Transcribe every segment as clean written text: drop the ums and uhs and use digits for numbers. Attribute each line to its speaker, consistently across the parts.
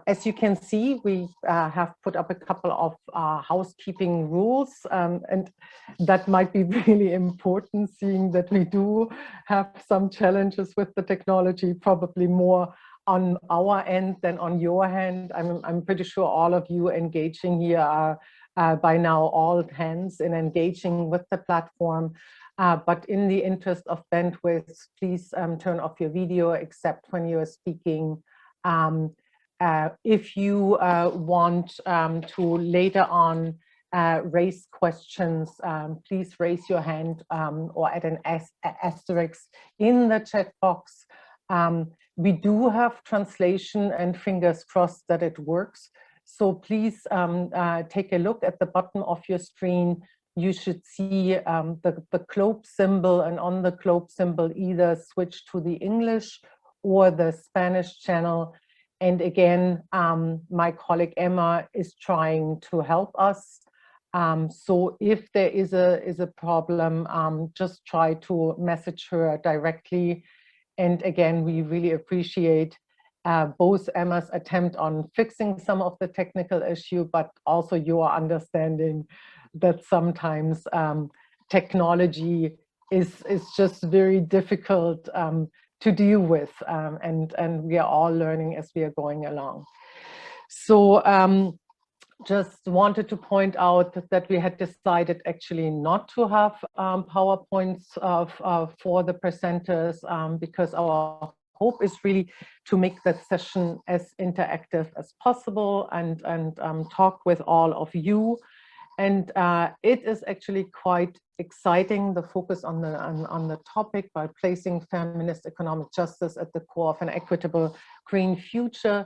Speaker 1: As you can see, we have put up a couple of housekeeping rules, and that might be really important, seeing that we do have some challenges with the technology, probably more on our end than on your hand. I'm pretty sure all of you engaging here are by now all hands in engaging with the platform. But in the interest of bandwidth, please turn off your video except when you are speaking. If you want to later on raise questions, please raise your hand or add an asterisk in the chat box. We do have translation, and fingers crossed that it works. So please take a look at the bottom of your screen. You should see the globe symbol, and on the globe symbol either switch to the English or the Spanish channel. And again, my colleague Emma is trying to help us. So if there is a problem, just try to message her directly. And again, we really appreciate both Emma's attempt on fixing some of the technical issue, but also your understanding that sometimes technology is just very difficult to deal with, and we are all learning as we are going along. So just wanted to point out that we had decided actually not to have PowerPoints for the presenters because our hope is really to make that session as interactive as possible and talk with all of you. And it is actually quite exciting, the focus on the topic by placing feminist economic justice at the core of an equitable green future.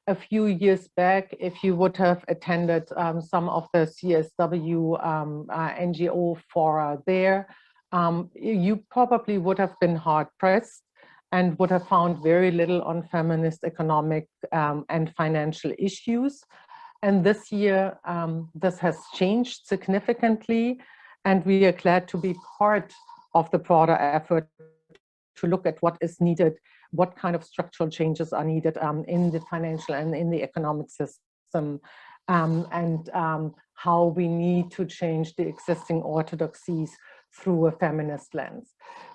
Speaker 1: A few years back, if you would have attended some of the CSW NGO fora there, you probably would have been hard-pressed and would have found very little on feminist economic and financial issues. And this year, this has changed significantly, and we are glad to be part of the broader effort to look at what is needed, what kind of structural changes are needed in the financial and in the economic system, and how we need to change the existing orthodoxies through a feminist lens.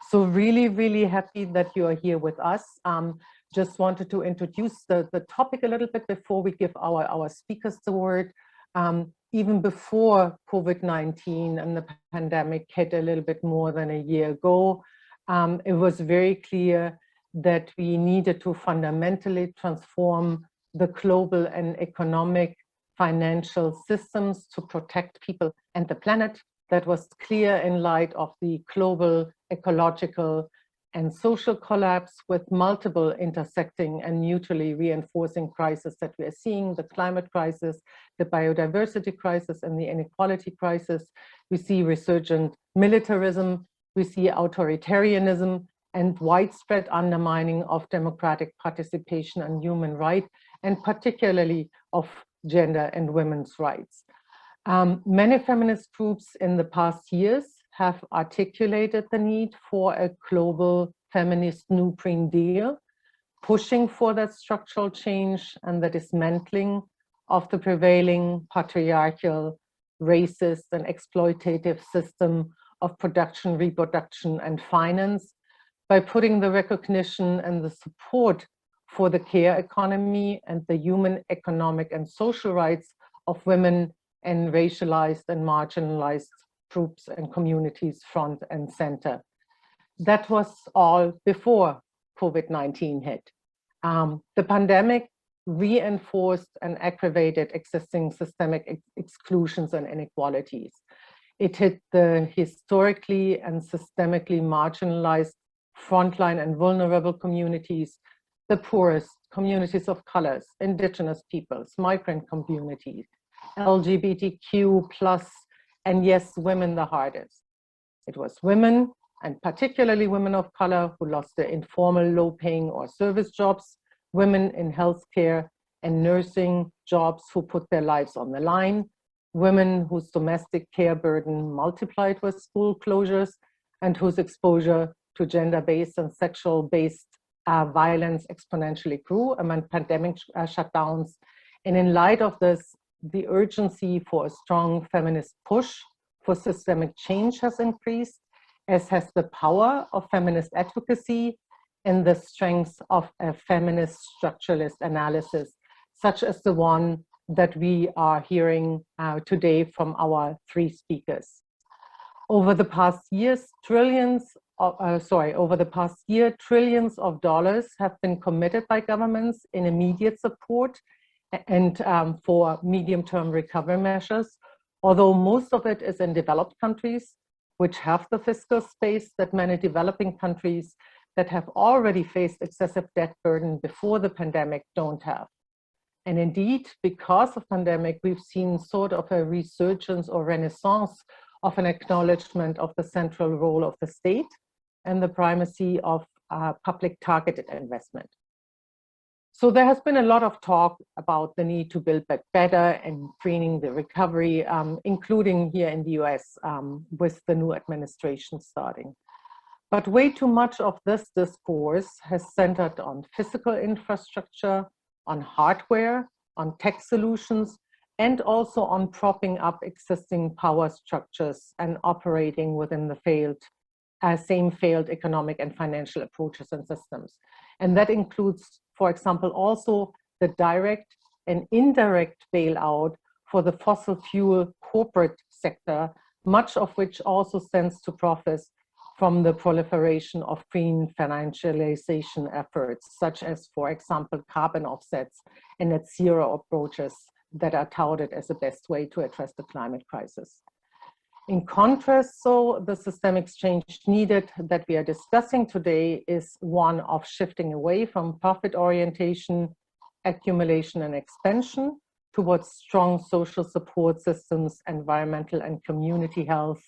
Speaker 1: So really, really happy that you are here with us. Just wanted to introduce the topic a little bit before we give our speakers the word. Even before COVID-19 and the pandemic hit a little bit more than a year ago, it was very clear that we needed to fundamentally transform the global and economic financial systems to protect people and the planet. That was clear in light of the global ecological and social collapse with multiple intersecting and mutually reinforcing crises that we are seeing: the climate crisis, the biodiversity crisis, and the inequality crisis. We see resurgent militarism, we see authoritarianism, and widespread undermining of democratic participation and human rights, and particularly of gender and women's rights. Many feminist groups in the past years have articulated the need for a global feminist new Green Deal, pushing for that structural change and the dismantling of the prevailing patriarchal, racist, and exploitative system of production, reproduction, and finance by putting the recognition and the support for the care economy and the human, economic, and social rights of women and racialized and marginalized groups and communities front and center. That was all before COVID-19 hit. The pandemic reinforced and aggravated existing systemic exclusions and inequalities. It hit the historically and systemically marginalized frontline and vulnerable communities, the poorest, communities of colors, indigenous peoples, migrant communities, LGBTQ+, and yes, women the hardest. It was women, and particularly women of color, who lost their informal, low-paying or service jobs, women in healthcare and nursing jobs who put their lives on the line, women whose domestic care burden multiplied with school closures, and whose exposure to gender-based and sexual-based violence exponentially grew among pandemic shutdowns. And in light of this, the urgency for a strong feminist push for systemic change has increased, as has the power of feminist advocacy and the strength of a feminist structuralist analysis, such as the one that we are hearing today from our three speakers. Over the past year, trillions of dollars have been committed by governments in immediate support and for medium-term recovery measures, although most of it is in developed countries, which have the fiscal space that many developing countries that have already faced excessive debt burden before the pandemic don't have. And indeed, because of pandemic, we've seen sort of a resurgence or renaissance of an acknowledgement of the central role of the state and the primacy of public targeted investment. So there has been a lot of talk about the need to build back better and greening the recovery, including here in the US with the new administration starting. But way too much of this discourse has centered on physical infrastructure, on hardware, on tech solutions, and also on propping up existing power structures and operating within the same failed economic and financial approaches and systems. And that includes, for example, also the direct and indirect bailout for the fossil fuel corporate sector, much of which also stands to profit from the proliferation of green financialization efforts, such as, for example, carbon offsets and net zero approaches that are touted as the best way to address the climate crisis. In contrast, so the systemic change needed that we are discussing today is one of shifting away from profit orientation, accumulation and expansion towards strong social support systems, environmental and community health,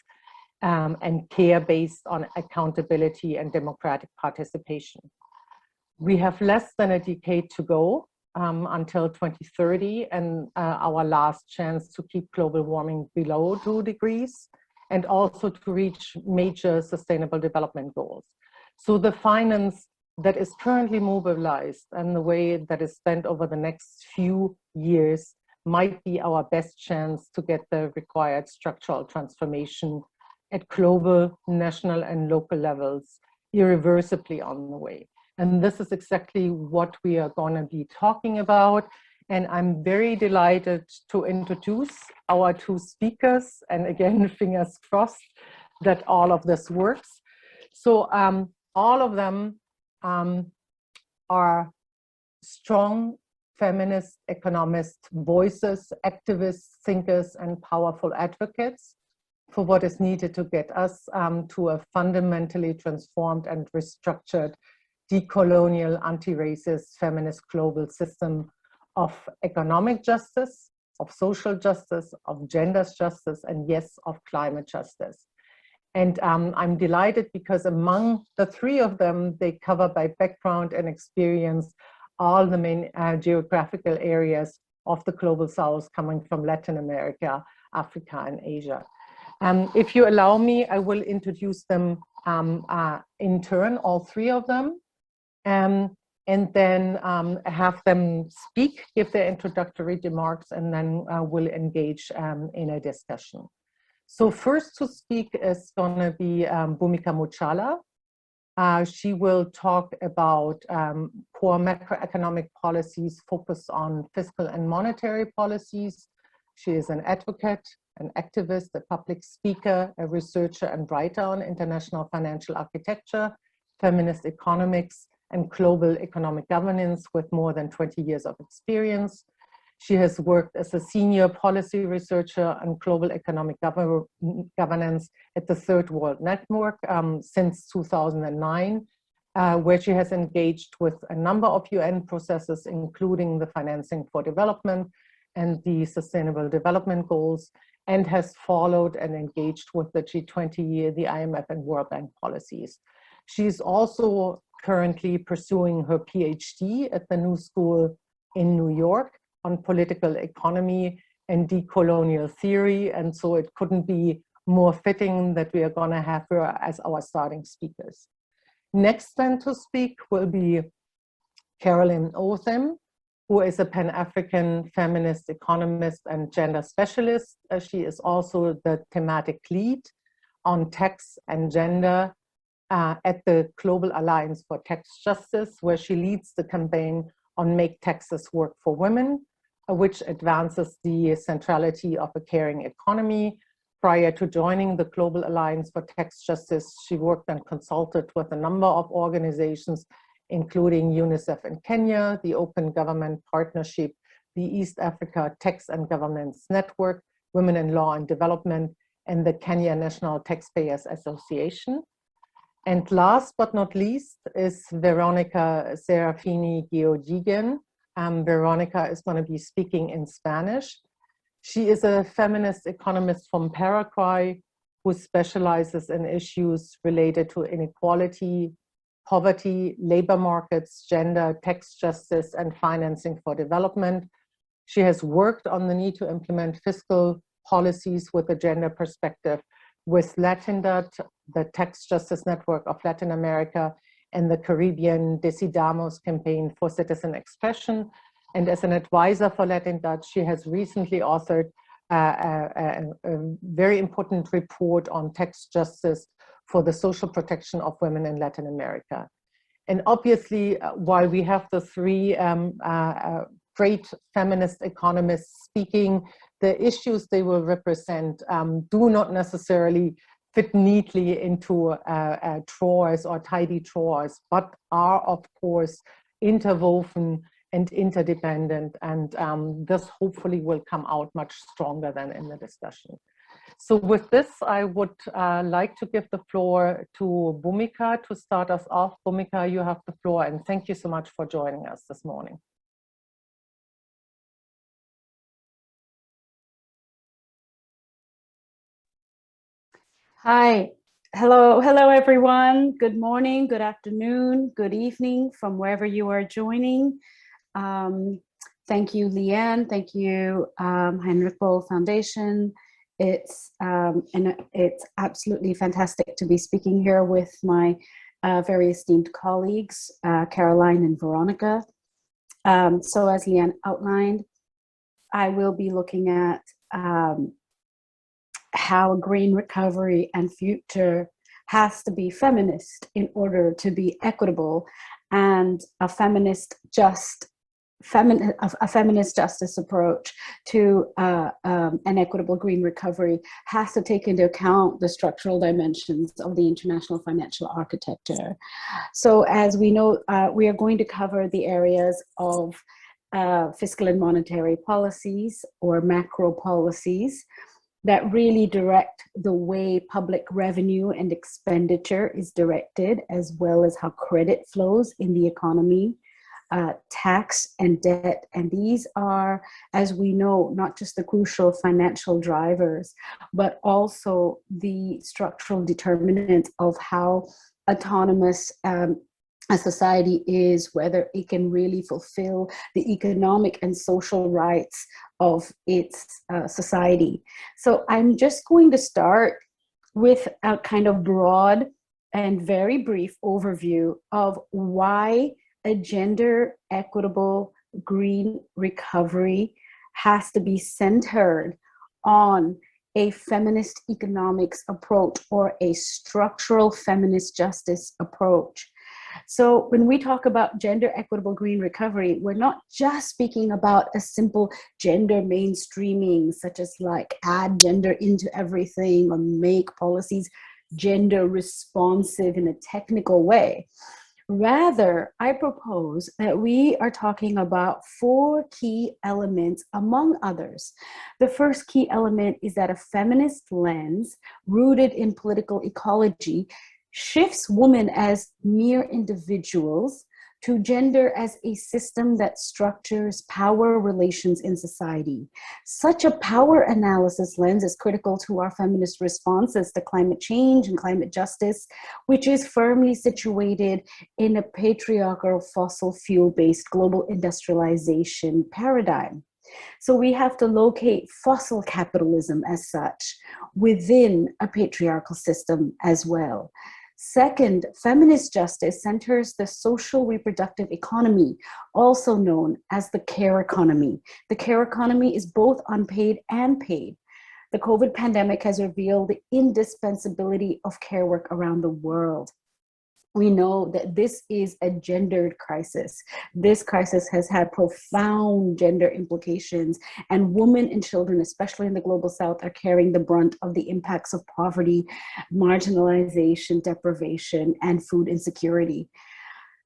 Speaker 1: and care based on accountability and democratic participation. We have less than a decade to go until 2030 and our last chance to keep global warming below 2 degrees and also to reach major sustainable development goals. So the finance that is currently mobilized and the way that is spent over the next few years might be our best chance to get the required structural transformation at global, national, and local levels irreversibly on the way. And this is exactly what we are going to be talking about. And I'm very delighted to introduce our two speakers. And again, fingers crossed that all of this works. So all of them are strong feminist economist voices, activists, thinkers, and powerful advocates for what is needed to get us to a fundamentally transformed and restructured decolonial, anti-racist, feminist global system of economic justice, of social justice, of gender justice, and yes, of climate justice. And I'm delighted because among the three of them, they cover by background and experience all the main geographical areas of the global south coming from Latin America, Africa, and Asia. If you allow me, I will introduce them in turn, all three of them, and then have them speak, give their introductory remarks, and then we'll engage in a discussion. So first to speak is going to be Bhumika Muchala. She will talk about core macroeconomic policies focused on fiscal and monetary policies. She is an advocate, an activist, a public speaker, a researcher and writer on international financial architecture, feminist economics, and global economic governance with more than 20 years of experience. She has worked as a senior policy researcher on global economic governance at the Third World Network since 2009, where she has engaged with a number of UN processes, including the Financing for Development and the Sustainable Development Goals, and has followed and engaged with the G20, the IMF, and World Bank policies. She's also currently pursuing her PhD at the New School in New York on political economy and decolonial theory. And so it couldn't be more fitting that we are going to have her as our starting speakers. Next then to speak will be Carolyn Otham, who is a Pan-African feminist economist and gender specialist. She is also the thematic lead on tax and gender at the Global Alliance for Tax Justice, where she leads the campaign on Make Taxes Work for Women, which advances the centrality of a caring economy. Prior to joining the Global Alliance for Tax Justice, she worked and consulted with a number of organizations, including UNICEF in Kenya, the Open Government Partnership, the East Africa Tax and Governance Network, Women in Law and Development, and the Kenya National Taxpayers Association. And last but not least is Veronica Sarafini Georgigan. Veronica is going to be speaking in Spanish. She is a feminist economist from Paraguay who specializes in issues related to inequality, poverty, labor markets, gender, tax justice, and financing for development. She has worked on the need to implement fiscal policies with a gender perspective with LatinDot, the Tax Justice Network of Latin America, and the Caribbean Decidamos campaign for citizen expression. And as an advisor for LatinDot, she has recently authored a very important report on tax justice for the social protection of women in Latin America. And obviously, while we have the three great feminist economists speaking, the issues they will represent do not necessarily fit neatly into drawers or tidy drawers, but are of course interwoven and interdependent, and this hopefully will come out much stronger than in the discussion. So with this, I would like to give the floor to Bhumika to start us off. Bhumika, you have the floor, and thank you so much for joining us this morning.
Speaker 2: Hi, hello everyone. Good morning, good afternoon, good evening from wherever you are joining. Thank you, Leanne. Thank you, Heinrich-Böll Foundation. It's absolutely fantastic to be speaking here with my very esteemed colleagues, Caroline and Veronica. So as Leanne outlined, I will be looking at how green recovery and future has to be feminist in order to be equitable, and a feminist justice approach to an equitable green recovery has to take into account the structural dimensions of the international financial architecture. So as we know, we are going to cover the areas of fiscal and monetary policies, or macro policies, that really direct the way public revenue and expenditure is directed, as well as how credit flows in the economy, tax and debt. And these are, as we know, not just the crucial financial drivers, but also the structural determinant of how autonomous a society is, whether it can really fulfill the economic and social rights of its society. So I'm just going to start with a kind of broad and very brief overview of why a gender equitable green recovery has to be centered on a feminist economics approach, or a structural feminist justice approach. So when we talk about gender equitable green recovery, we're not just speaking about a simple gender mainstreaming, such as like add gender into everything or make policies gender responsive in a technical way. Rather, I propose that we are talking about 4 key elements, among others. The first key element is that a feminist lens rooted in political ecology shifts women as mere individuals to gender as a system that structures power relations in society. Such a power analysis lens is critical to our feminist responses to climate change and climate justice, which is firmly situated in a patriarchal fossil fuel-based global industrialization paradigm. So we have to locate fossil capitalism as such within a patriarchal system as well. Second, feminist justice centers the social reproductive economy, also known as the care economy. The care economy is both unpaid and paid. The COVID pandemic has revealed the indispensability of care work around the world. We know that this is a gendered crisis. This crisis has had profound gender implications, and women and children, especially in the global south, are carrying the brunt of the impacts of poverty, marginalization, deprivation, and food insecurity.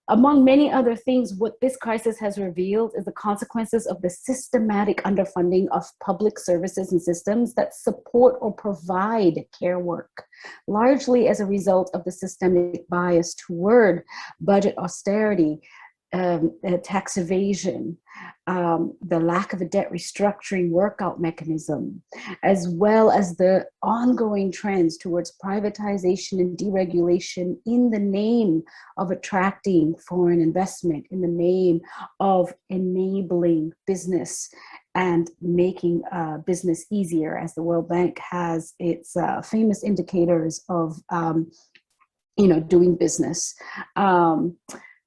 Speaker 2: Among many other things, what this crisis has revealed is the consequences of the systematic underfunding of public services and systems that support or provide care work, largely as a result of the systemic bias toward budget austerity, tax evasion, the lack of a debt restructuring workout mechanism, as well as the ongoing trends towards privatization and deregulation in the name of attracting foreign investment, in the name of enabling business and making business easier, as the World Bank has its famous indicators of doing business.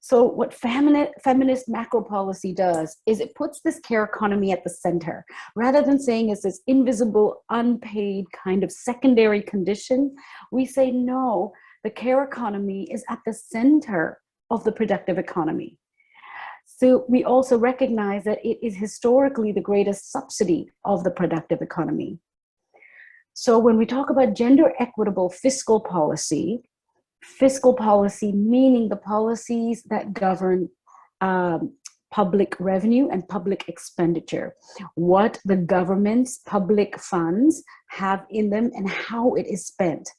Speaker 2: So what feminist macro policy does is it puts this care economy at the center. Rather than saying it's this invisible, unpaid kind of secondary condition, we say no, the care economy is at the center of the productive economy. So we also recognize that it is historically the greatest subsidy of the productive economy. So when we talk about gender equitable fiscal policy meaning the policies that govern public revenue and public expenditure, what the government's public funds have in them and how it is spent.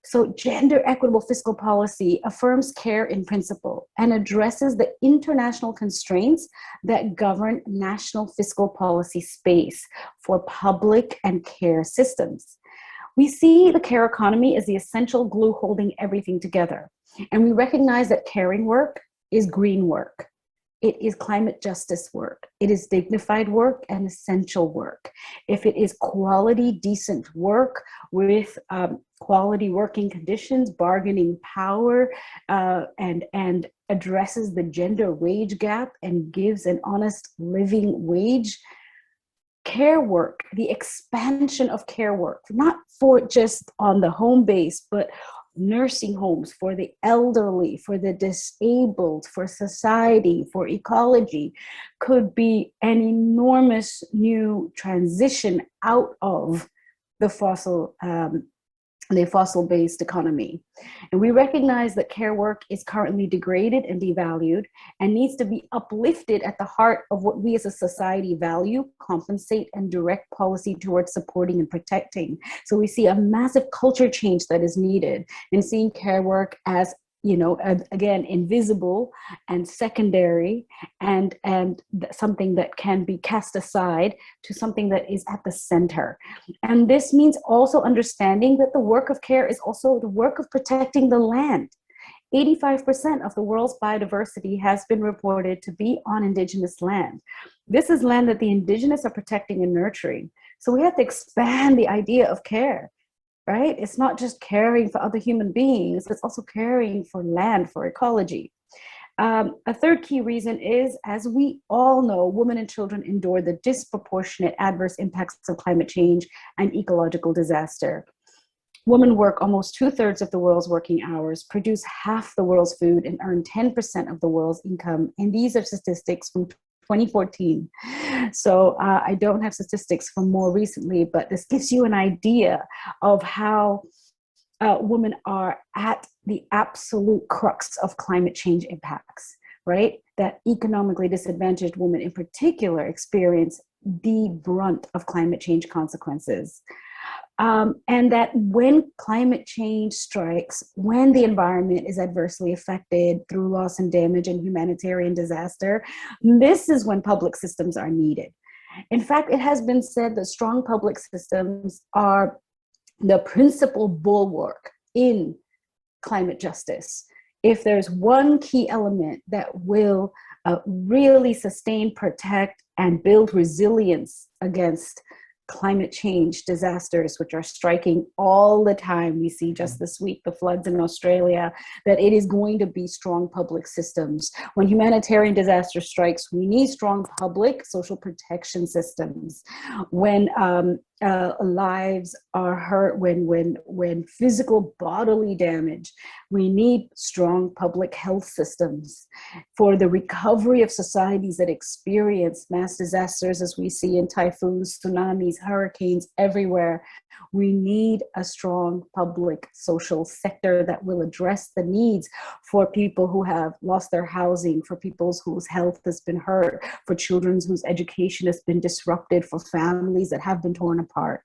Speaker 2: So gender equitable fiscal policy affirms care in principle and addresses the international constraints that govern national fiscal policy space for public and care systems. We see the care economy as the essential glue holding everything together. And we recognize that caring work is green work. It is climate justice work. It is dignified work and essential work. If it is quality, decent work with quality working conditions, bargaining power, and addresses the gender wage gap and gives an honest living wage, care work, the expansion of care work, not for just on the home base, but nursing homes for the elderly, for the disabled, for society, for ecology, could be an enormous new transition out of the fossil-based economy. And we recognize that care work is currently degraded and devalued and needs to be uplifted at the heart of what we as a society value, compensate, and direct policy towards supporting and protecting. So we see a massive culture change that is needed in seeing care work as, again, invisible and secondary and something that can be cast aside to something that is at the center. And this means also understanding that the work of care is also the work of protecting the land. 85% of the world's biodiversity has been reported to be on indigenous land. This is land that the indigenous are protecting and nurturing. So we have to expand the idea of care. Right? It's not just caring for other human beings, it's also caring for land, for ecology. A third key reason is, as we all know, women and children endure the disproportionate adverse impacts of climate change and ecological disaster. Women work almost 2/3 of the world's working hours, produce half the world's food, and earn 10% of the world's income. And these are statistics from 2014. So I don't have statistics from more recently, but this gives you an idea of how women are at the absolute crux of climate change impacts, right? That economically disadvantaged women in particular experience the brunt of climate change consequences. And that when climate change strikes, when the environment is adversely affected through loss and damage and humanitarian disaster, this is when public systems are needed. In fact, it has been said that strong public systems are the principal bulwark in climate justice. If there's one key element that will really sustain, protect, and build resilience against climate change disasters, which are striking all the time. We see just this week the floods in Australia, that it is going to be strong public systems. When humanitarian disaster strikes, we need strong public social protection systems. When lives are hurt, when physical bodily damage, we need strong public health systems. For the recovery of societies that experience mass disasters, as we see in typhoons, tsunamis, hurricanes everywhere, we need a strong public social sector that will address the needs for people who have lost their housing, for people whose health has been hurt, for children whose education has been disrupted, for families that have been torn apart,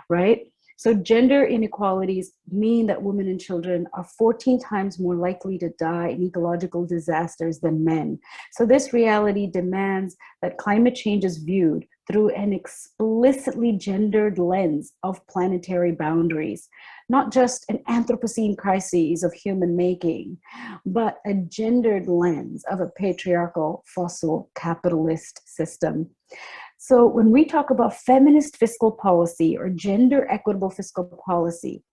Speaker 2: right? So gender inequalities mean that women and children are 14 times more likely to die in ecological disasters than men. So this reality demands that climate change is viewed through an explicitly gendered lens of planetary boundaries, not just an Anthropocene crisis of human making, but a gendered lens of a patriarchal fossil capitalist system. So when we talk about feminist fiscal policy or gender equitable fiscal policy,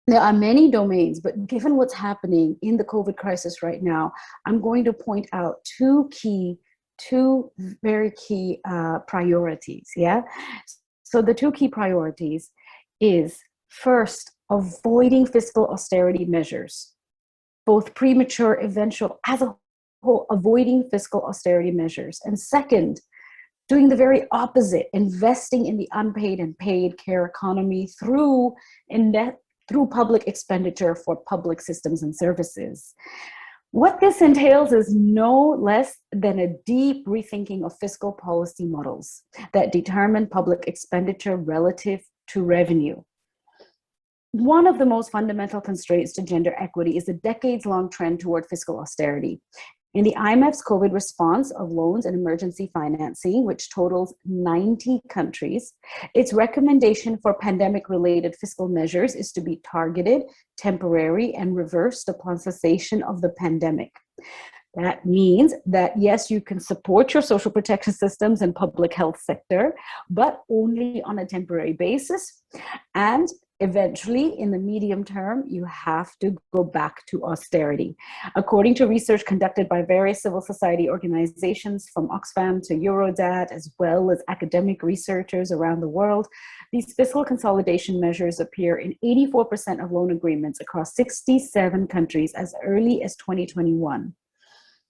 Speaker 2: there are many domains, but given what's happening in the COVID crisis right now, I'm going to point out two very key priorities, yeah? So the two key priorities is, first, avoiding fiscal austerity measures, both premature, eventual, as a whole, avoiding fiscal austerity measures. And second, doing the very opposite, investing in the unpaid and paid care economy through public expenditure for public systems and services. What this entails is no less than a deep rethinking of fiscal policy models that determine public expenditure relative to revenue. One of the most fundamental constraints to gender equity is a decades-long trend toward fiscal austerity. In the IMF's COVID response of loans and emergency financing, which totals 90 countries, its recommendation for pandemic-related fiscal measures is to be targeted, temporary, and reversed upon cessation of the pandemic. That means that, yes, you can support your social protection systems and public health sector, but only on a temporary basis. And eventually, in the medium term, you have to go back to austerity. According to research conducted by various civil society organizations, from Oxfam to Eurodad, as well as academic researchers around the world, these fiscal consolidation measures appear in 84% of loan agreements across 67 countries as early as 2021.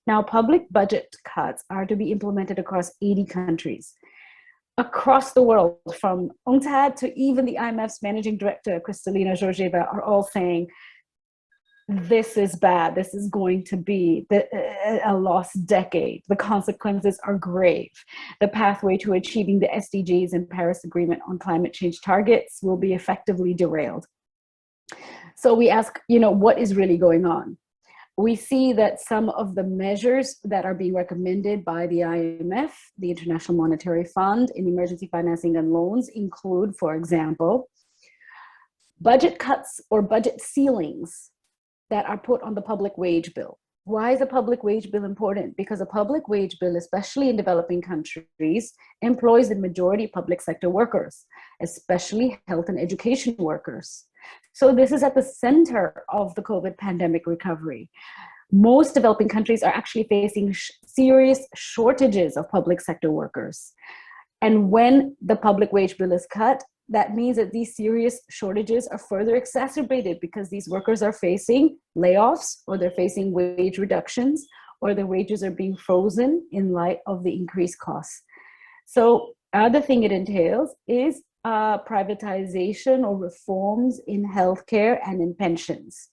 Speaker 2: Now, public budget cuts are to be implemented across 80 countries. Across the world, from UNCTAD to even the IMF's managing director, Kristalina Georgieva, are all saying, this is bad, this is going to be a lost decade. The consequences are grave. The pathway to achieving the SDGs and Paris Agreement on climate change targets will be effectively derailed. So we ask, what is really going on? We see that some of the measures that are being recommended by the IMF, the International Monetary Fund, in emergency financing and loans include, for example, budget cuts or budget ceilings that are put on the public wage bill. Why is a public wage bill important? Because a public wage bill, especially in developing countries, employs the majority public sector workers, especially health and education workers. So this is at the center of the COVID pandemic recovery. Most developing countries are actually facing serious shortages of public sector workers. And when the public wage bill is cut, that means that these serious shortages are further exacerbated because these workers are facing layoffs, or they're facing wage reductions, or their wages are being frozen in light of the increased costs. So other thing it entails is privatization or reforms in healthcare and in pensions.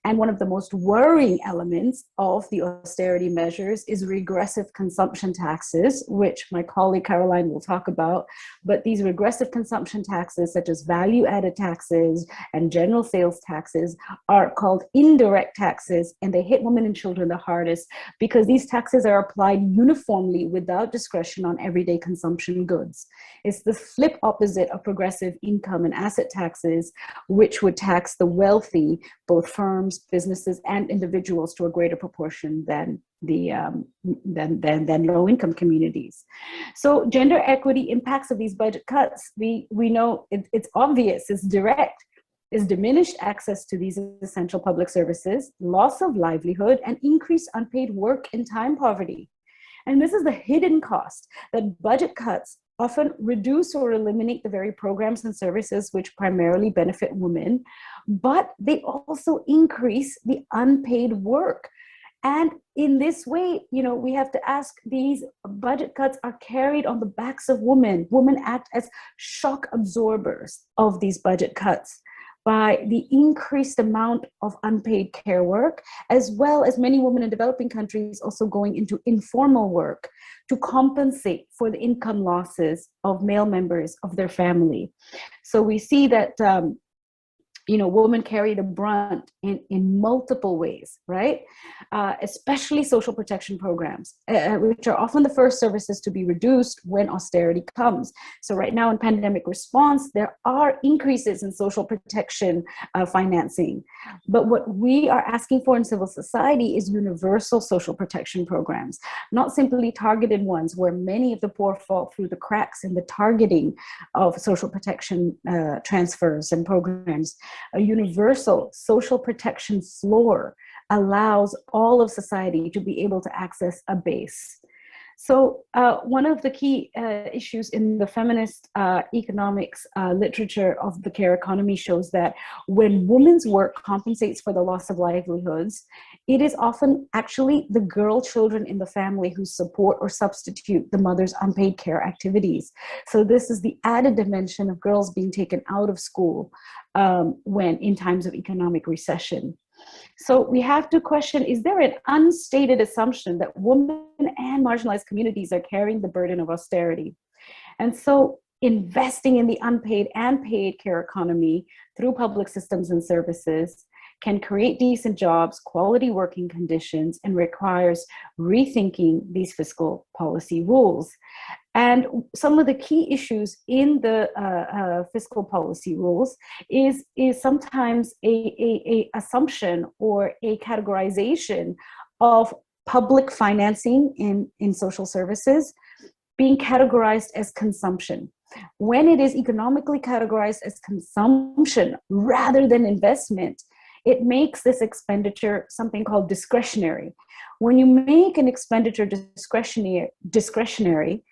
Speaker 2: And one of the most worrying elements of the austerity measures is regressive consumption taxes, which my colleague Caroline will talk about. But these regressive consumption taxes, such as value-added taxes and general sales taxes, are called indirect taxes, and they hit women and children the hardest because these taxes are applied uniformly without discretion on everyday consumption goods. It's the flip opposite of progressive income and asset taxes, which would tax the wealthy, both firms harms businesses and individuals to a greater proportion than low-income communities. So gender equity impacts of these budget cuts, we know it's obvious, it's direct, is diminished access to these essential public services, loss of livelihood, and increased unpaid work and time poverty. And this is the hidden cost, that budget cuts often reduce or eliminate the very programs and services which primarily benefit women, but they also increase the unpaid work. And in this way, we have to ask, these budget cuts are carried on the backs of women. Women act as shock absorbers of these budget cuts by the increased amount of unpaid care work, as well as many women in developing countries also going into informal work to compensate for the income losses of male members of their family. So we see that women carry the brunt in multiple ways, right? Especially social protection programs, which are often the first services to be reduced when austerity comes. So right now in pandemic response, there are increases in social protection financing. But what we are asking for in civil society is universal social protection programs, not simply targeted ones where many of the poor fall through the cracks in the targeting of social protection transfers and programs. A universal social protection floor allows all of society to be able to access a base. So one of the key issues in the feminist economics literature of the care economy shows that when women's work compensates for the loss of livelihoods, it is often actually the girl children in the family who support or substitute the mother's unpaid care activities. So this is the added dimension of girls being taken out of school when in times of economic recession. So we have to question, is there an unstated assumption that women and marginalized communities are carrying the burden of austerity? And so investing in the unpaid and paid care economy through public systems and services can create decent jobs, quality working conditions, and requires rethinking these fiscal policy rules. And some of the key issues in the fiscal policy rules is sometimes a assumption or a categorization of public financing in social services being categorized as consumption. When it is economically categorized as consumption rather than investment, it makes this expenditure something called discretionary. When you make an expenditure discretionary,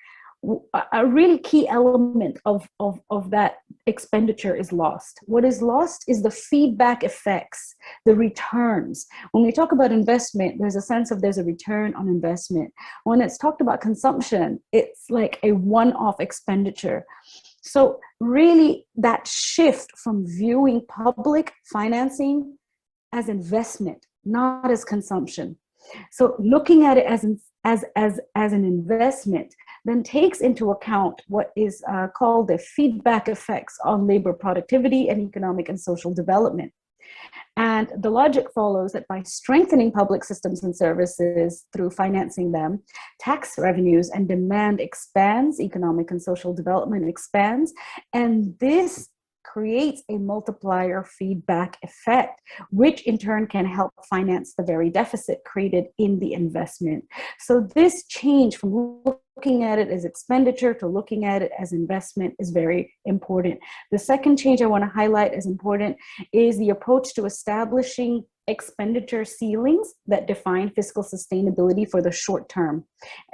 Speaker 2: a really key element of that expenditure is lost. What is lost is the feedback effects, the returns. When we talk about investment, there's a sense of there's a return on investment. When it's talked about consumption, it's like a one-off expenditure. So really that shift from viewing public financing as investment, not as consumption. So looking at it as an investment then takes into account what is called the feedback effects on labor productivity and economic and social development. And the logic follows that by strengthening public systems and services through financing them, tax revenues and demand expands, economic and social development expands, and this creates a multiplier feedback effect, which in turn can help finance the very deficit created in the investment. So this change from looking at it as expenditure to looking at it as investment is very important. The second change I want to highlight as important is the approach to establishing expenditure ceilings that define fiscal sustainability for the short term.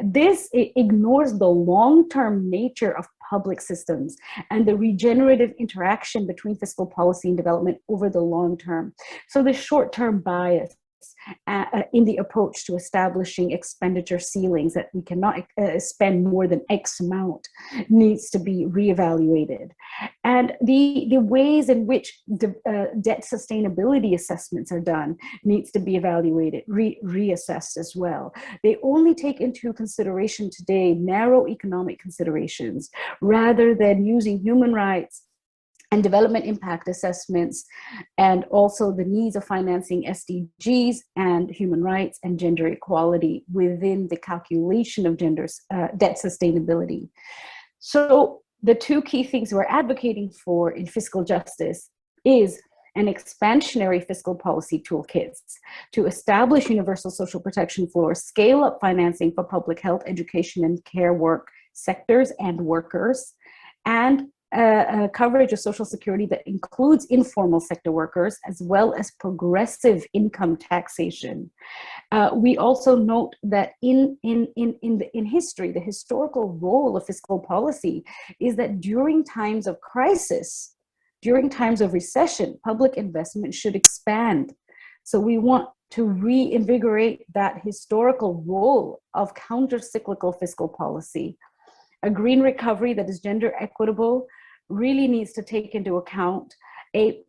Speaker 2: This ignores the long-term nature of public systems and the regenerative interaction between fiscal policy and development over the long term. So the short-term bias in the approach to establishing expenditure ceilings that we cannot spend more than X amount needs to be reevaluated. And the ways in which debt sustainability assessments are done needs to be evaluated, reassessed as well. They only take into consideration today narrow economic considerations rather than using human rights and development impact assessments, and also the needs of financing SDGs and human rights and gender equality within the calculation of debt sustainability. So the two key things we're advocating for in fiscal justice is and expansionary fiscal policy toolkits to establish universal social protection floors, scale up financing for public health, education, and care work sectors and workers, and coverage of Social Security that includes informal sector workers, as well as progressive income taxation. We also note that in history, the historical role of fiscal policy is that during times of crisis, during times of recession, public investment should expand. So we want to reinvigorate that historical role of counter-cyclical fiscal policy. A green recovery that is gender equitable really needs to take into account a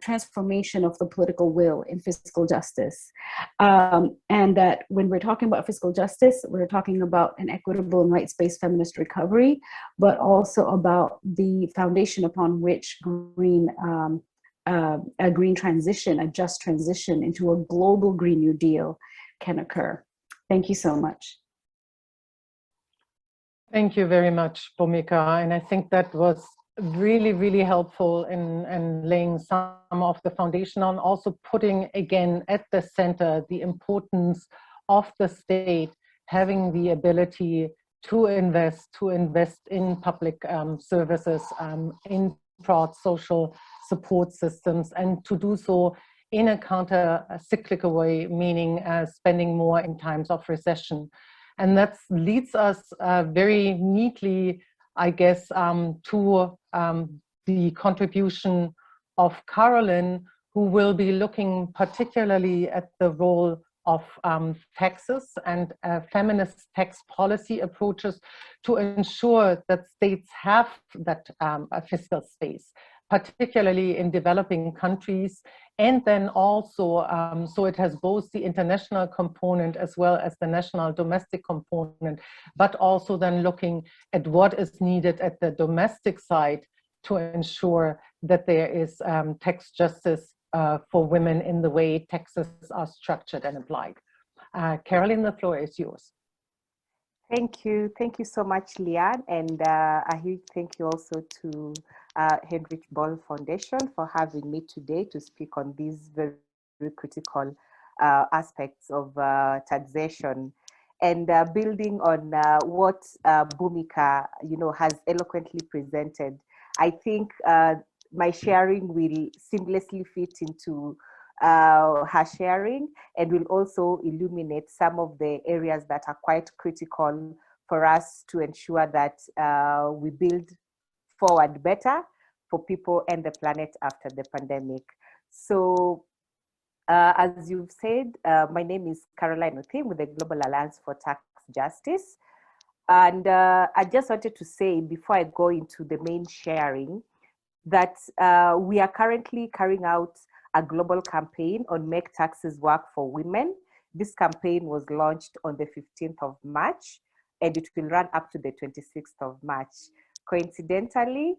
Speaker 2: transformation of the political will in fiscal justice. And that when we're talking about fiscal justice, we're talking about an equitable and rights-based feminist recovery, but also about the foundation upon which a green transition, a just transition into a global Green New Deal can occur. Thank you so much.
Speaker 1: Thank you very much, Bhumika. And I think that was really, really helpful in laying some of the foundation on, also putting again at the center the importance of the state having the ability to invest in public services, in broad social support systems, and to do so in a counter-cyclical way, meaning spending more in times of recession. And that leads us very neatly, I guess, to the contribution of Carolyn, who will be looking particularly at the role of taxes and feminist tax policy approaches to ensure that states have that fiscal space, particularly in developing countries. And then also, so it has both the international component as well as the national domestic component, but also then looking at what is needed at the domestic side to ensure that there is tax justice for women in the way taxes are structured and applied. Caroline, the floor is yours.
Speaker 3: Thank you so much, Lian, and a huge thank you also to Heinrich-Böll Foundation for having me today to speak on these very, very critical aspects of taxation. And building on what Bhumika, has eloquently presented, I think my sharing will seamlessly fit into her sharing, and will also illuminate some of the areas that are quite critical for us to ensure that we build forward better for people and the planet after the pandemic. So as you've said, my name is Caroline Othim with the Global Alliance for Tax Justice. And I just wanted to say, before I go into the main sharing, that we are currently carrying out a global campaign on Make Taxes Work for Women. This campaign was launched on the 15th of March, and it will run up to the 26th of March. Coincidentally,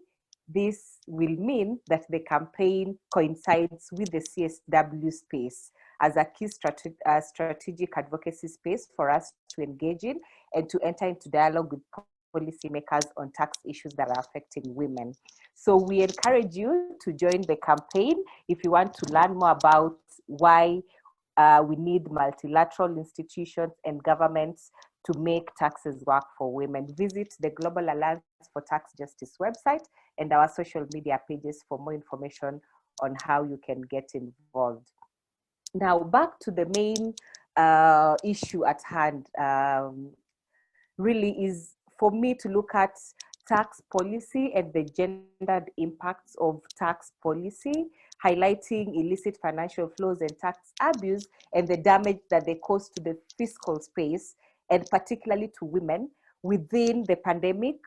Speaker 3: this will mean that the campaign coincides with the CSW space as a key strategic advocacy space for us to engage in and to enter into dialogue with policymakers on tax issues that are affecting women. So we encourage you to join the campaign if you want to learn more about why we need multilateral institutions and governments to make taxes work for women. Visit the Global Alliance for Tax Justice website and our social media pages for more information on how you can get involved. Now, back to the main issue at hand, really is for me to look at tax policy and the gendered impacts of tax policy, highlighting illicit financial flows and tax abuse and the damage that they cause to the fiscal space, and particularly to women within the pandemic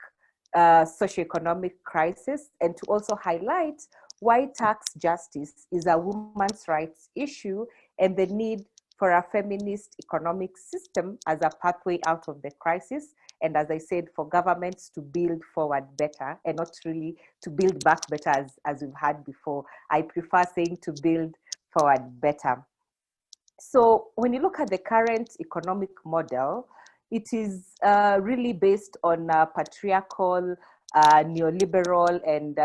Speaker 3: socioeconomic crisis, and to also highlight why tax justice is a women's rights issue and the need for a feminist economic system as a pathway out of the crisis. And as I said, for governments to build forward better and not really to build back better as we've had before. I prefer saying to build forward better. So when you look at the current economic model, it is really based on patriarchal, neoliberal, and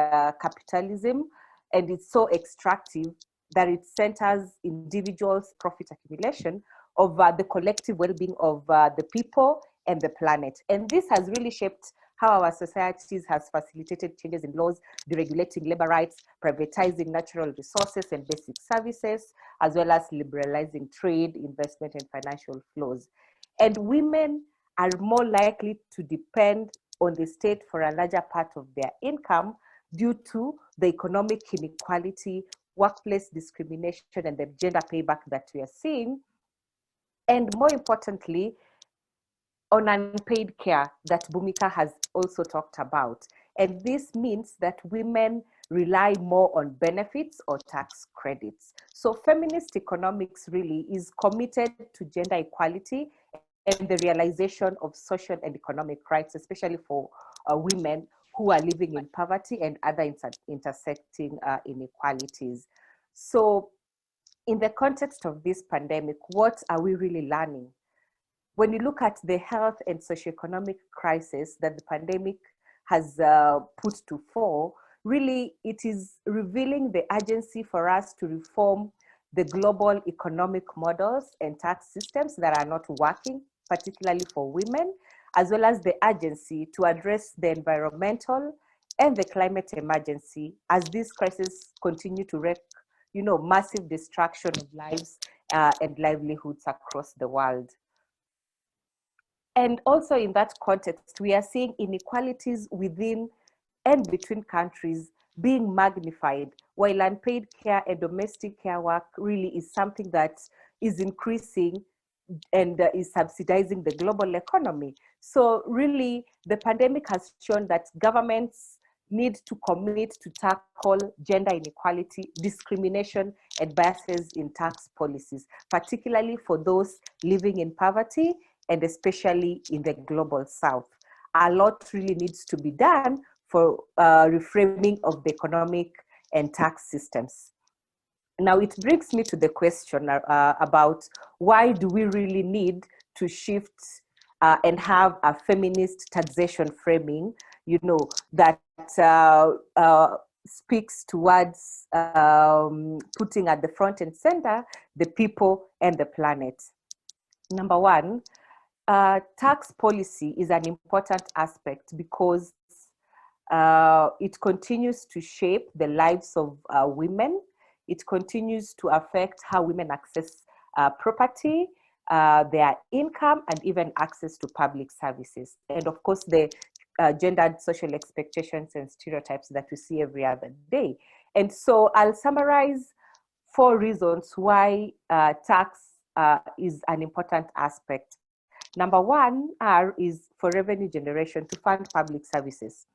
Speaker 3: capitalism. and it's so extractive that it centers individuals' profit accumulation over the collective well-being of the people and the planet. And this has really shaped how our societies has facilitated changes in laws, deregulating labor rights, privatizing natural resources and basic services, as well as liberalizing trade, investment, and financial flows. And women are more likely to depend on the state for a larger part of their income due to the economic inequality, workplace discrimination, and the gender payback that we are seeing. And more importantly, on unpaid care that Bhumika has also talked about. And this means that women rely more on benefits or tax credits. So feminist economics really is committed to gender equality and the realization of social and economic rights, especially for women who are living in poverty and other intersecting inequalities. So in the context of this pandemic, what are we really learning? When you look at the health and socioeconomic crisis that the pandemic has put to fore, really it is revealing the urgency for us to reform the global economic models and tax systems that are not working, particularly for women, as well as the urgency to address the environmental and the climate emergency as these crises continue to wreak, massive destruction of lives and livelihoods across the world. And also in that context, we are seeing inequalities within and between countries being magnified, while unpaid care and domestic care work really is something that is increasing and is subsidizing the global economy. So really, the pandemic has shown that governments need to commit to tackle gender inequality, discrimination, and biases in tax policies, particularly for those living in poverty and especially in the global south. A lot really needs to be done for reframing of the economic and tax systems. Now it brings me to the question about why do we really need to shift and have a feminist taxation framing, that speaks towards putting at the front and center the people and the planet. Number one, tax policy is an important aspect because it continues to shape the lives of women. It continues to affect how women access property, their income, and even access to public services. And of course, the gendered social expectations and stereotypes that we see every other day. And so I'll summarize 4 reasons why tax is an important aspect. Number 1 is for revenue generation to fund public services.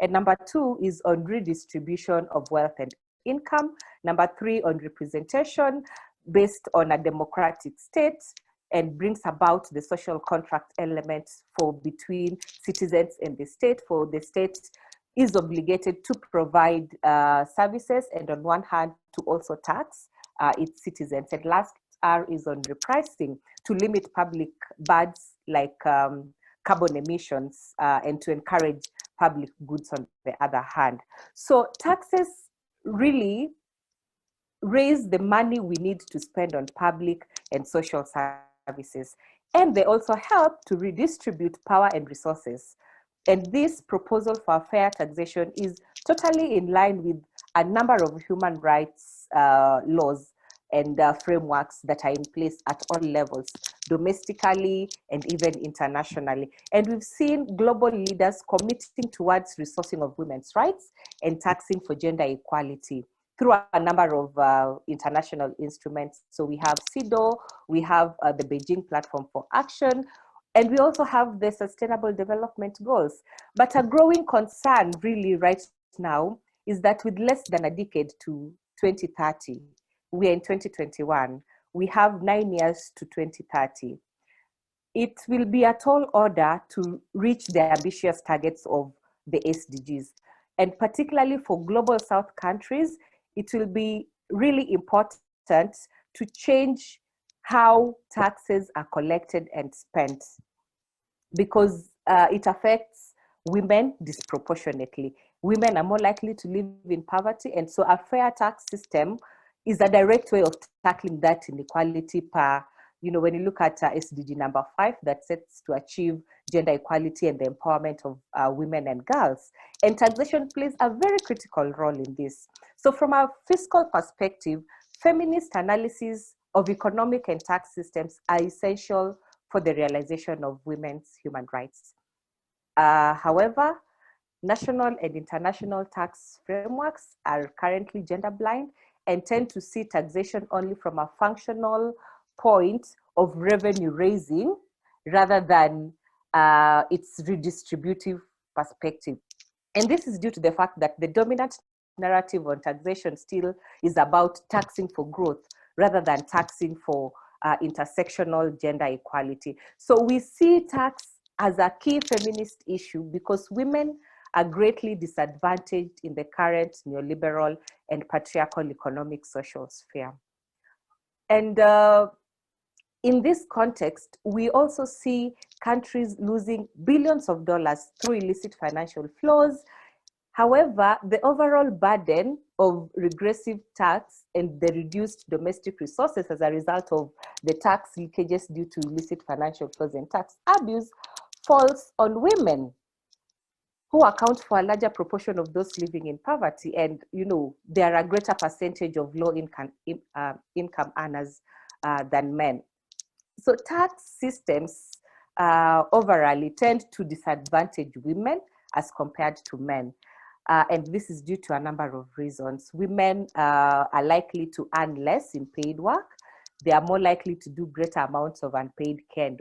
Speaker 3: And number 2 is on redistribution of wealth and income. Number 3 on representation based on a democratic state and brings about the social contract elements for between citizens and the state. For the state is obligated to provide services and on one hand to also tax its citizens. And last R is on repricing to limit public bads like carbon emissions and to encourage public goods on the other hand. So taxes really raise the money we need to spend on public and social services. And they also help to redistribute power and resources. And this proposal for fair taxation is totally in line with a number of human rights laws and frameworks that are in place at all levels, domestically and even internationally. And we've seen global leaders committing towards resourcing of women's rights and taxing for gender equality through a number of international instruments. So we have CEDAW, we have the Beijing Platform for Action, and we also have the Sustainable Development Goals. But a growing concern really right now is that with less than a decade to 2030, we are in 2021, we have 9 years to 2030. It will be a tall order to reach the ambitious targets of the SDGs. And particularly for global South countries, it will be really important to change how taxes are collected and spent, because it affects women disproportionately. Women are more likely to live in poverty, and so a fair tax system is a direct way of tackling that inequality per, when you look at SDG number 5 that sets to achieve gender equality and the empowerment of women and girls. And taxation plays a very critical role in this. So from a fiscal perspective, feminist analysis of economic and tax systems are essential for the realization of women's human rights. However, national and international tax frameworks are currently gender blind and tend to see taxation only from a functional point of revenue raising rather than its redistributive perspective. And this is due to the fact that the dominant narrative on taxation still is about taxing for growth rather than taxing for intersectional gender equality. So we see tax as a key feminist issue because women are greatly disadvantaged in the current neoliberal and patriarchal economic social sphere. And in this context, we also see countries losing billions of dollars through illicit financial flows. However, the overall burden of regressive tax and the reduced domestic resources as a result of the tax leakages due to illicit financial flows and tax abuse falls on women, who account for a larger proportion of those living in poverty. And, they are a greater percentage of low income earners than men. So tax systems overall tend to disadvantage women as compared to men. And this is due to a number of reasons. Women are likely to earn less in paid work. They are more likely to do greater amounts of unpaid care and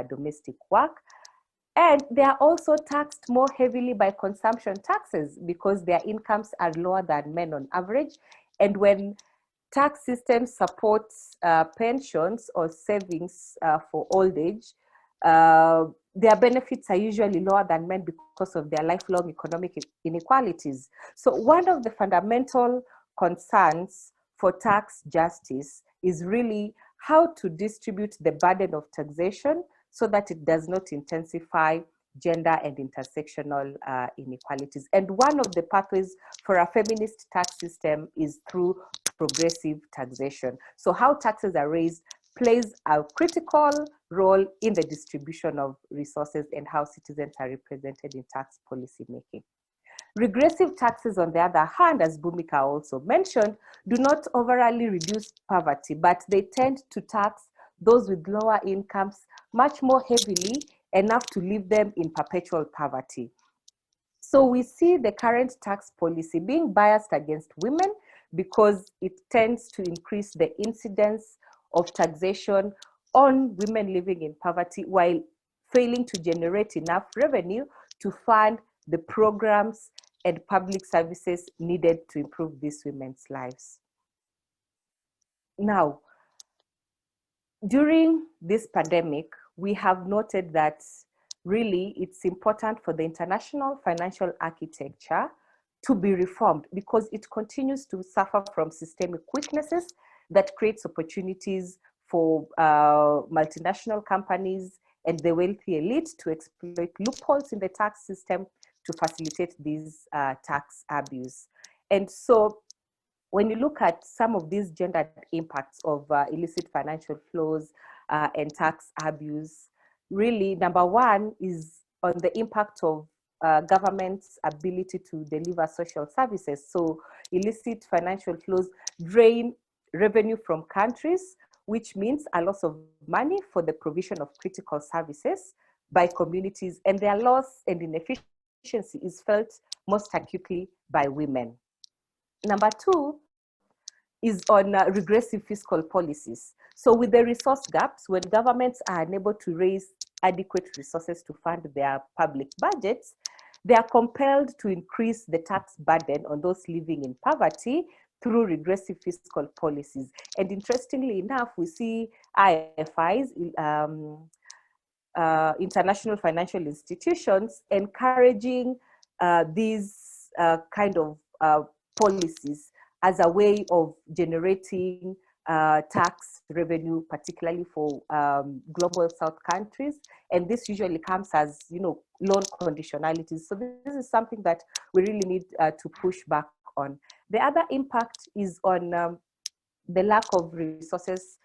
Speaker 3: domestic work. And they are also taxed more heavily by consumption taxes because their incomes are lower than men on average. And when tax systems support pensions or savings for old age, their benefits are usually lower than men because of their lifelong economic inequalities. So one of the fundamental concerns for tax justice is really how to distribute the burden of taxation so that it does not intensify gender and intersectional inequalities. And one of the pathways for a feminist tax system is through progressive taxation. So how taxes are raised plays a critical role in the distribution of resources and how citizens are represented in tax policy making. Regressive taxes, on the other hand, as Bhumika also mentioned, do not overall reduce poverty, but they tend to tax those with lower incomes much more heavily, enough to leave them in perpetual poverty. So we see the current tax policy being biased against women because it tends to increase the incidence of taxation on women living in poverty while failing to generate enough revenue to fund the programs and public services needed to improve these women's lives. Now, during this pandemic, we have noted that really it's important for the international financial architecture to be reformed because it continues to suffer from systemic weaknesses that creates opportunities for multinational companies and the wealthy elite to exploit loopholes in the tax system to facilitate these tax abuse. And so when you look at some of these gendered impacts of illicit financial flows and tax abuse, really number one is on the impact of government's ability to deliver social services. So illicit financial flows drain revenue from countries, which means a loss of money for the provision of critical services by communities, and their loss and inefficiency is felt most acutely by women. Number two is on regressive fiscal policies. So with the resource gaps, when governments are unable to raise adequate resources to fund their public budgets, they are compelled to increase the tax burden on those living in poverty through regressive fiscal policies. And interestingly enough, we see IFIs, international financial institutions, encouraging these kind of policies as a way of generating tax revenue, particularly for global South countries. And this usually comes as, loan conditionalities. So this is something that we really need to push back on. The other impact is on the lack of resources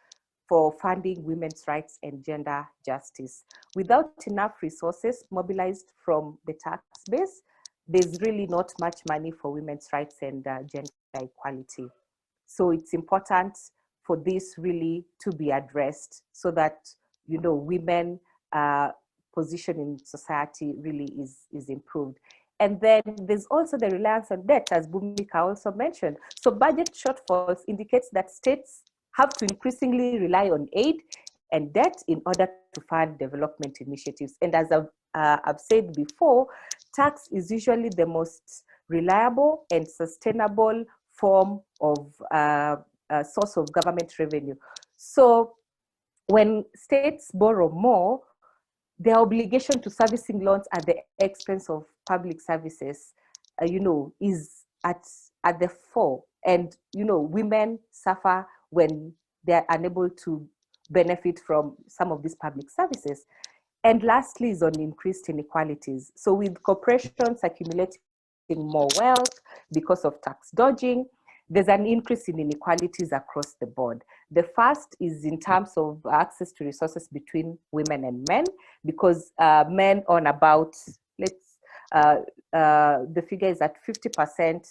Speaker 3: for funding women's rights and gender justice. Without enough resources mobilized from the tax base, there's really not much money for women's rights and gender equality. So it's important for this really to be addressed so that, women position in society really is improved. And then there's also the reliance on debt, as Bhumika also mentioned. So budget shortfalls indicates that states have to increasingly rely on aid and debt in order to fund development initiatives. And as I've said before, tax is usually the most reliable and sustainable form of source of government revenue. So when states borrow more, their obligation to servicing loans at the expense of public services, is at the fore. And, women suffer when they're unable to benefit from some of these public services. And lastly is on increased inequalities. So with corporations accumulating more wealth because of tax dodging, there's an increase in inequalities across the board. The first is in terms of access to resources between women and men, because men own about, the figure is at 50%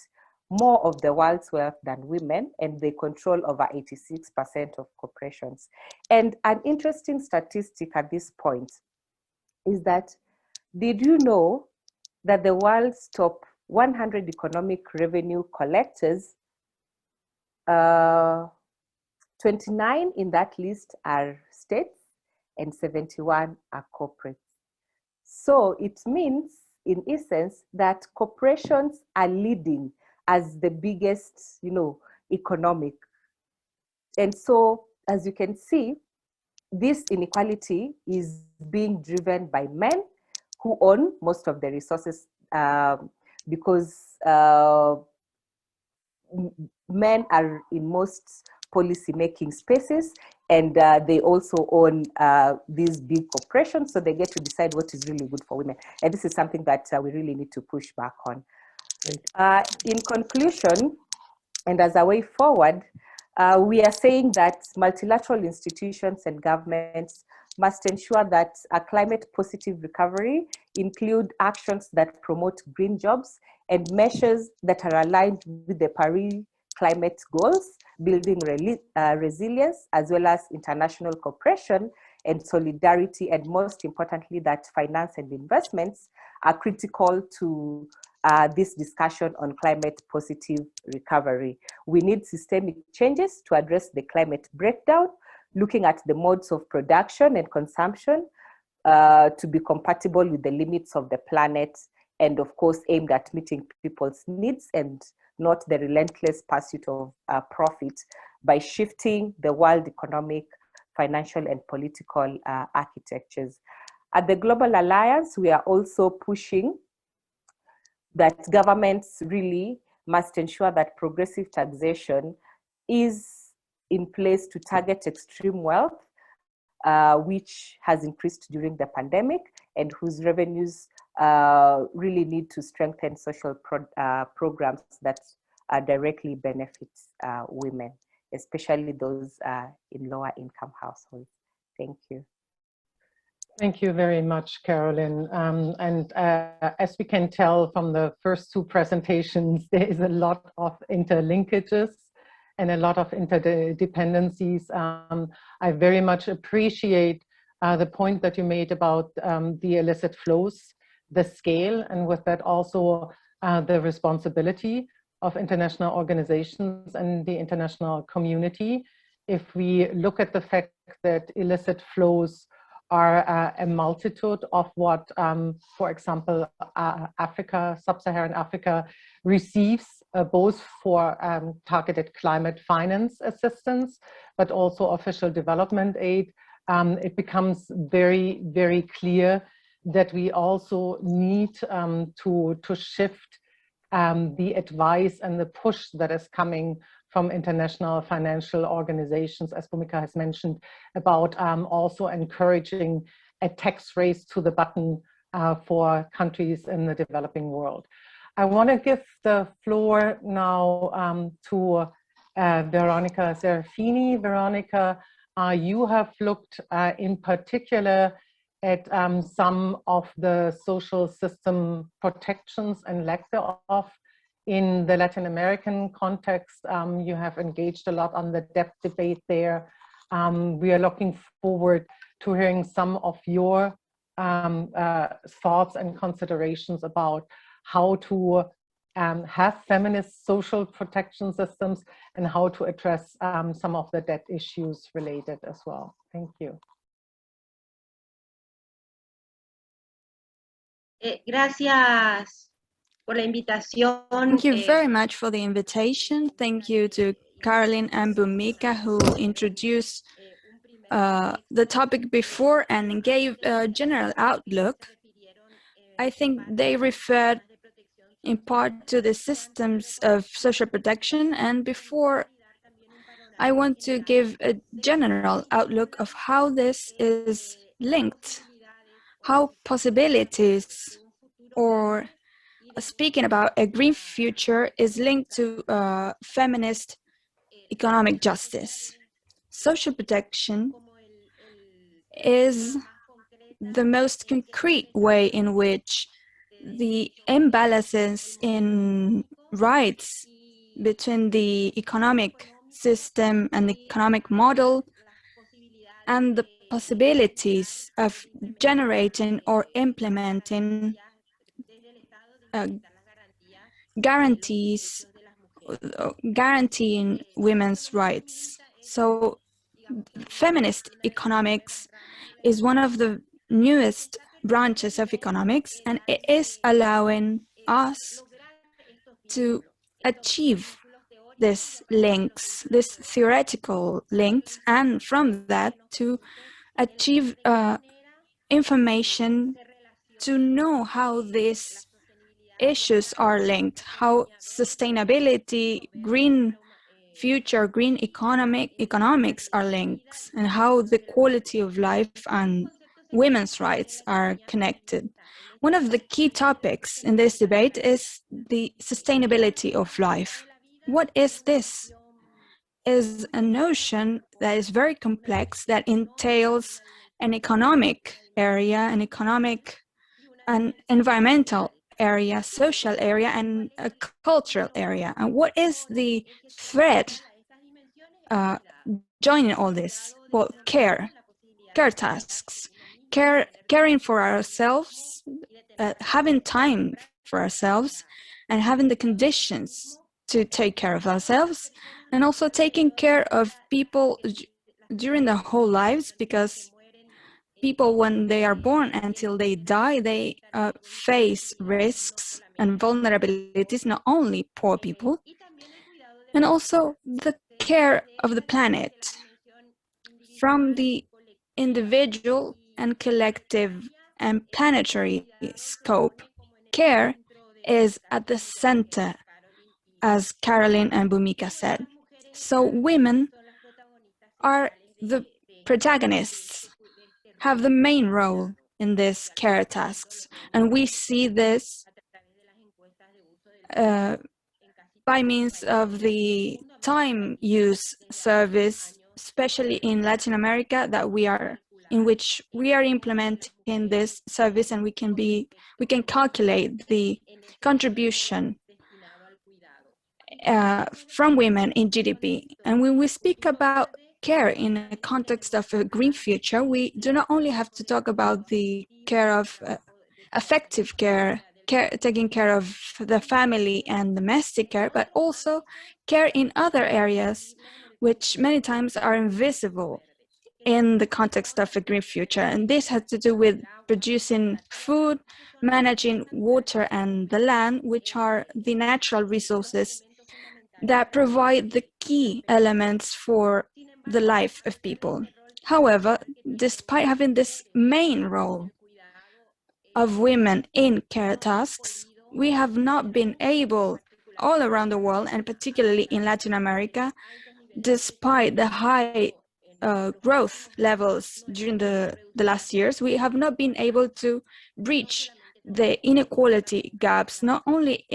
Speaker 3: more of the world's wealth than women, and they control over 86% of corporations. And an interesting statistic at this point is that, did you know that the world's top 100 economic revenue collectors, 29 in that list are states and 71 are corporates. So it means, in essence, that corporations are leading as the biggest, economic. And so, as you can see, this inequality is being driven by men who own most of the resources, because men are in most policy-making spaces, and they also own these big corporations, so they get to decide what is really good for women. And this is something that we really need to push back on. In conclusion, and as a way forward, we are saying that multilateral institutions and governments must ensure that a climate-positive recovery include actions that promote green jobs and measures that are aligned with the Paris climate goals, building resilience, as well as international cooperation and solidarity, and most importantly, that finance and investments are critical to this discussion on climate-positive recovery. We need systemic changes to address the climate breakdown, looking at the modes of production and consumption to be compatible with the limits of the planet, and of course aimed at meeting people's needs and not the relentless pursuit of profit, by shifting the world economic, financial, and political architectures. At the Global Alliance, we are also pushing that governments really must ensure that progressive taxation is in place to target extreme wealth, which has increased during the pandemic, and whose revenues really need to strengthen social programs that directly benefit women, especially those in lower income households. Thank you.
Speaker 1: Thank you very much, Carolyn. As we can tell from the first two presentations, there is a lot of interlinkages and a lot of interdependencies. I very much appreciate the point that you made about the illicit flows, the scale, and with that also the responsibility of international organizations and the international community. If we look at the fact that illicit flows are a multitude of what, for example, Africa, sub-Saharan Africa receives both for targeted climate finance assistance, but also official development aid, it becomes very, very clear that we also need to shift the advice and the push that is coming from international financial organizations, as Bhumika has mentioned, about also encouraging a tax race to the button for countries in the developing world. I want to give the floor now to Veronica Sarafini. Veronica, you have looked in particular at some of the social system protections and lack thereof in the Latin American context. You have engaged a lot on the debt debate there. We are looking forward to hearing some of your thoughts and considerations about how to have feminist social protection systems and how to address some of the debt issues related as well. Thank you.
Speaker 4: Gracias por la invitación.
Speaker 5: Thank you very much for the invitation. Thank you to Caroline and Bhumika, who introduced the topic before and gave a general outlook. I think they referred in part to the systems of social protection, and before I want to give a general outlook of how this is linked, how possibilities, or speaking about a green future, is linked to feminist economic justice. Social protection is the most concrete way in which the imbalances in rights between the economic system and the economic model and the possibilities of generating or implementing guaranteeing women's rights. So feminist economics is one of the newest branches of economics, and it is allowing us to achieve these links, these theoretical links, and from that to achieve information to know how these issues are linked, how sustainability, green future, green economics are linked, and how the quality of life and women's rights are connected. One of the key topics in this debate is the sustainability of life. What is this? Is a notion that is very complex, that entails an economic area, an environmental area, social area, and a cultural area. And what is the thread joining all this? Well, care tasks, caring for ourselves, having time for ourselves, and having the conditions to take care of ourselves, and also taking care of people during their whole lives, because people, when they are born until they die, they face risks and vulnerabilities, not only poor people, and also the care of the planet from the individual and collective and planetary scope. Care is at the center, as Caroline and Bhumika said. So women are the protagonists, have the main role in these care tasks. And we see this by means of the time use service, especially in Latin America, in which we are implementing this service, and we can calculate the contribution from women in GDP. And when we speak about care in a context of a green future, we do not only have to talk about the care of effective care, taking care of the family and domestic care, but also care in other areas which many times are invisible in the context of a green future. And this has to do with producing food, managing water and the land, which are the natural resources that provide the key elements for the life of people. However, despite having this main role of women in care tasks, we have not been able all around the world, and particularly in Latin America, despite the high growth levels during the last years, we have not been able to breach the inequality gaps, not only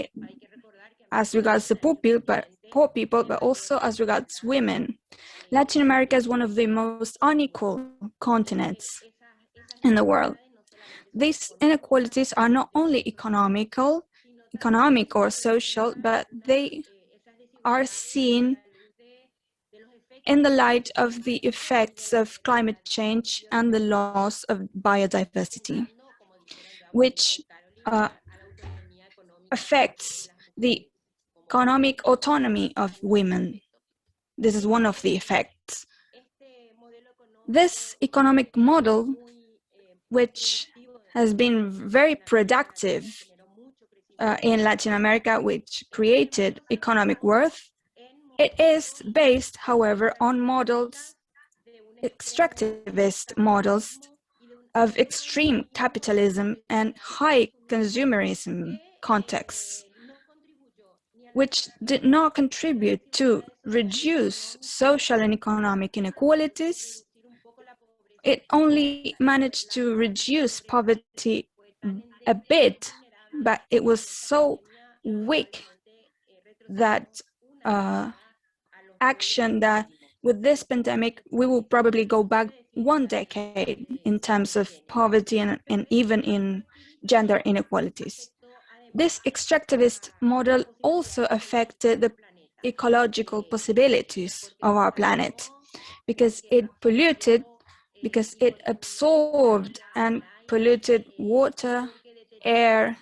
Speaker 5: as regards the poor people, but also as regards women. Latin America is one of the most unequal continents in the world. These inequalities are not only economic or social, but they are seen in the light of the effects of climate change and the loss of biodiversity, which affects the economic autonomy of women. This is one of the effects. This economic model, which has been very productive in Latin America, which created economic worth, it is based, however, on models, extractivist models of extreme capitalism and high consumerism contexts, which did not contribute to reduce social and economic inequalities. It only managed to reduce poverty a bit, but it was so weak that action that with this pandemic, we will probably go back 1 decade in terms of poverty and even in gender inequalities. This extractivist model also affected the ecological possibilities of our planet because it polluted, because it absorbed and polluted water, air,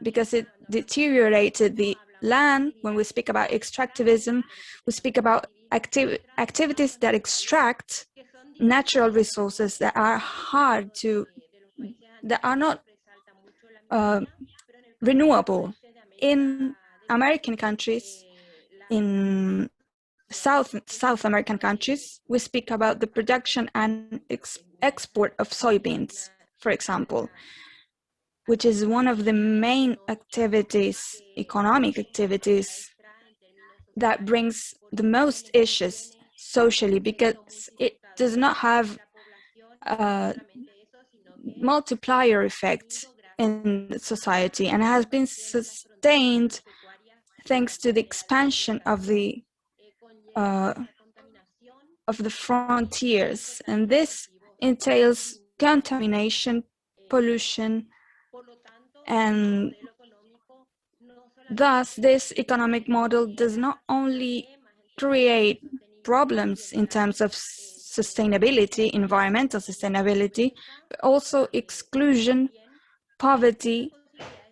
Speaker 5: because it deteriorated the land. When we speak about extractivism, we speak about activities that extract natural resources that are that are not renewable. In American countries, in South American countries, we speak about the production and export of soybeans, for example, which is one of the main activities, economic activities, that brings the most issues socially because it does not have a multiplier effect in society and has been sustained thanks to the expansion of the frontiers, and this entails contamination, pollution, and thus this economic model does not only create problems in terms of sustainability, environmental sustainability, but also exclusion, poverty,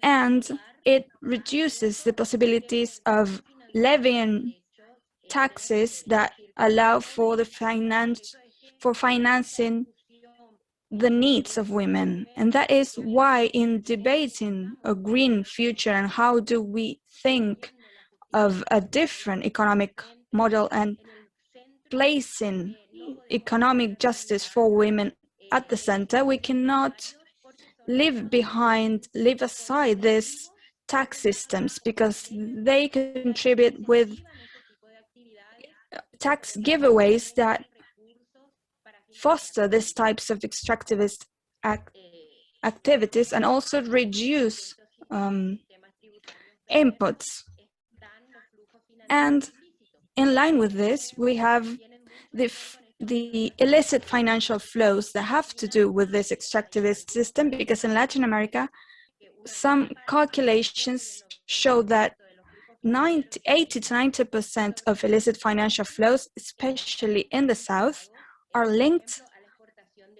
Speaker 5: and it reduces the possibilities of levying taxes that allow for financing the needs of women. And that is why in debating a green future and how do we think of a different economic model and placing economic justice for women at the center, we cannot leave aside these tax systems because they contribute with tax giveaways that foster these types of extractivist activities and also reduce inputs. And in line with this, we have the illicit financial flows that have to do with this extractivist system, because in Latin America, some calculations show that 80 to 90% of illicit financial flows, especially in the South, are linked,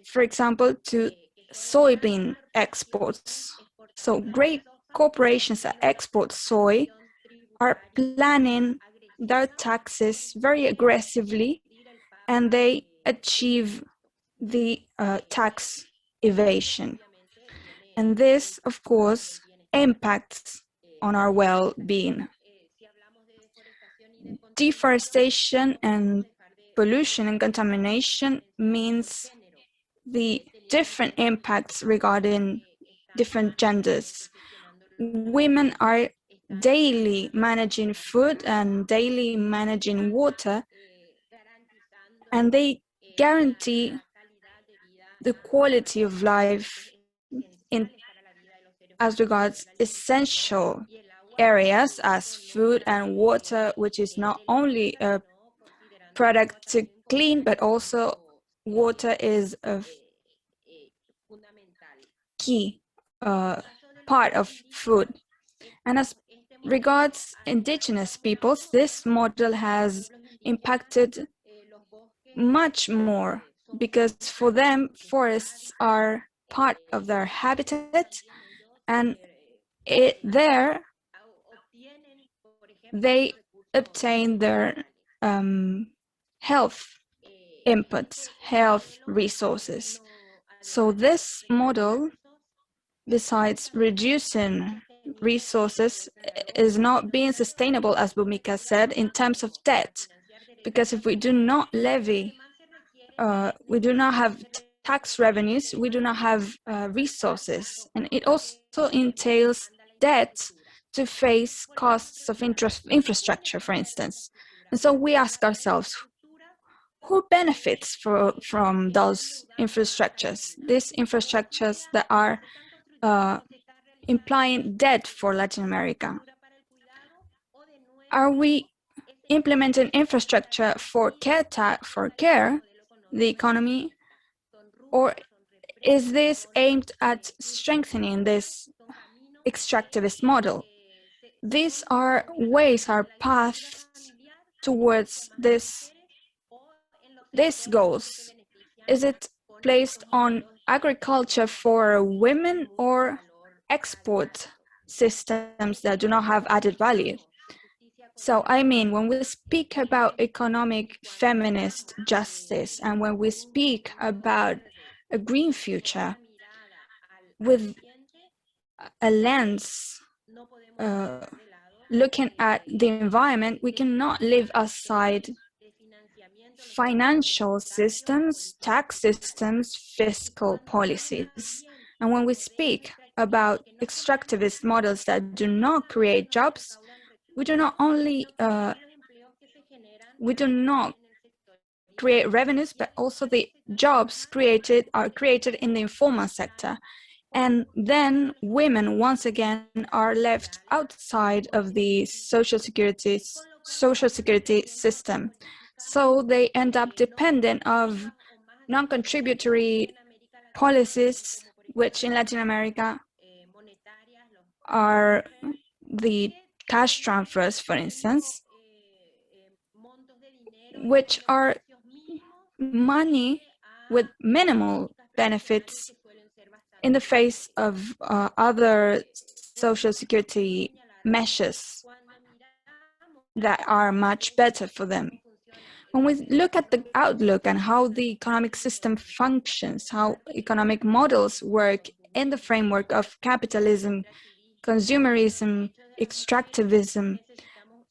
Speaker 5: for example, to soybean exports. So great corporations that export soy are planning their taxes very aggressively, and they achieve the tax evasion. And this, of course, impacts on our well-being. Deforestation and pollution and contamination means the different impacts regarding different genders. Women are daily managing food and daily managing water, and they guarantee the quality of life in as regards essential areas as food and water, which is not only a product to clean, but also water is a key part of food. And as regards indigenous peoples, this model has impacted much more because for them, forests are part of their habitat, and there they obtain their health inputs, health resources. So this model, besides reducing resources, is not being sustainable, as Bhumika said, in terms of debt. Because if we do not levy, we do not have tax revenues, we do not have resources. And it also entails debt to face costs of infrastructure, for instance. And so we ask ourselves, who benefits from those infrastructures? These infrastructures that are implying debt for Latin America. Are we implementing infrastructure for care, the economy, or is this aimed at strengthening this extractivist model? These are ways, are paths towards these goals. Is it placed on agriculture for women or export systems that do not have added value? So, I mean, when we speak about economic feminist justice and when we speak about a green future with a lens looking at the environment, we cannot leave aside financial systems, tax systems, fiscal policies. And when we speak about extractivist models that do not create jobs, we do not create revenues, but also the jobs created are created in the informal sector. And then women, once again, are left outside of the social security system. So they end up dependent of non-contributory policies, which in Latin America are the cash transfers, for instance, which are money with minimal benefits in the face of other social security measures that are much better for them. When we look at the outlook and how the economic system functions, how economic models work in the framework of capitalism, consumerism, extractivism,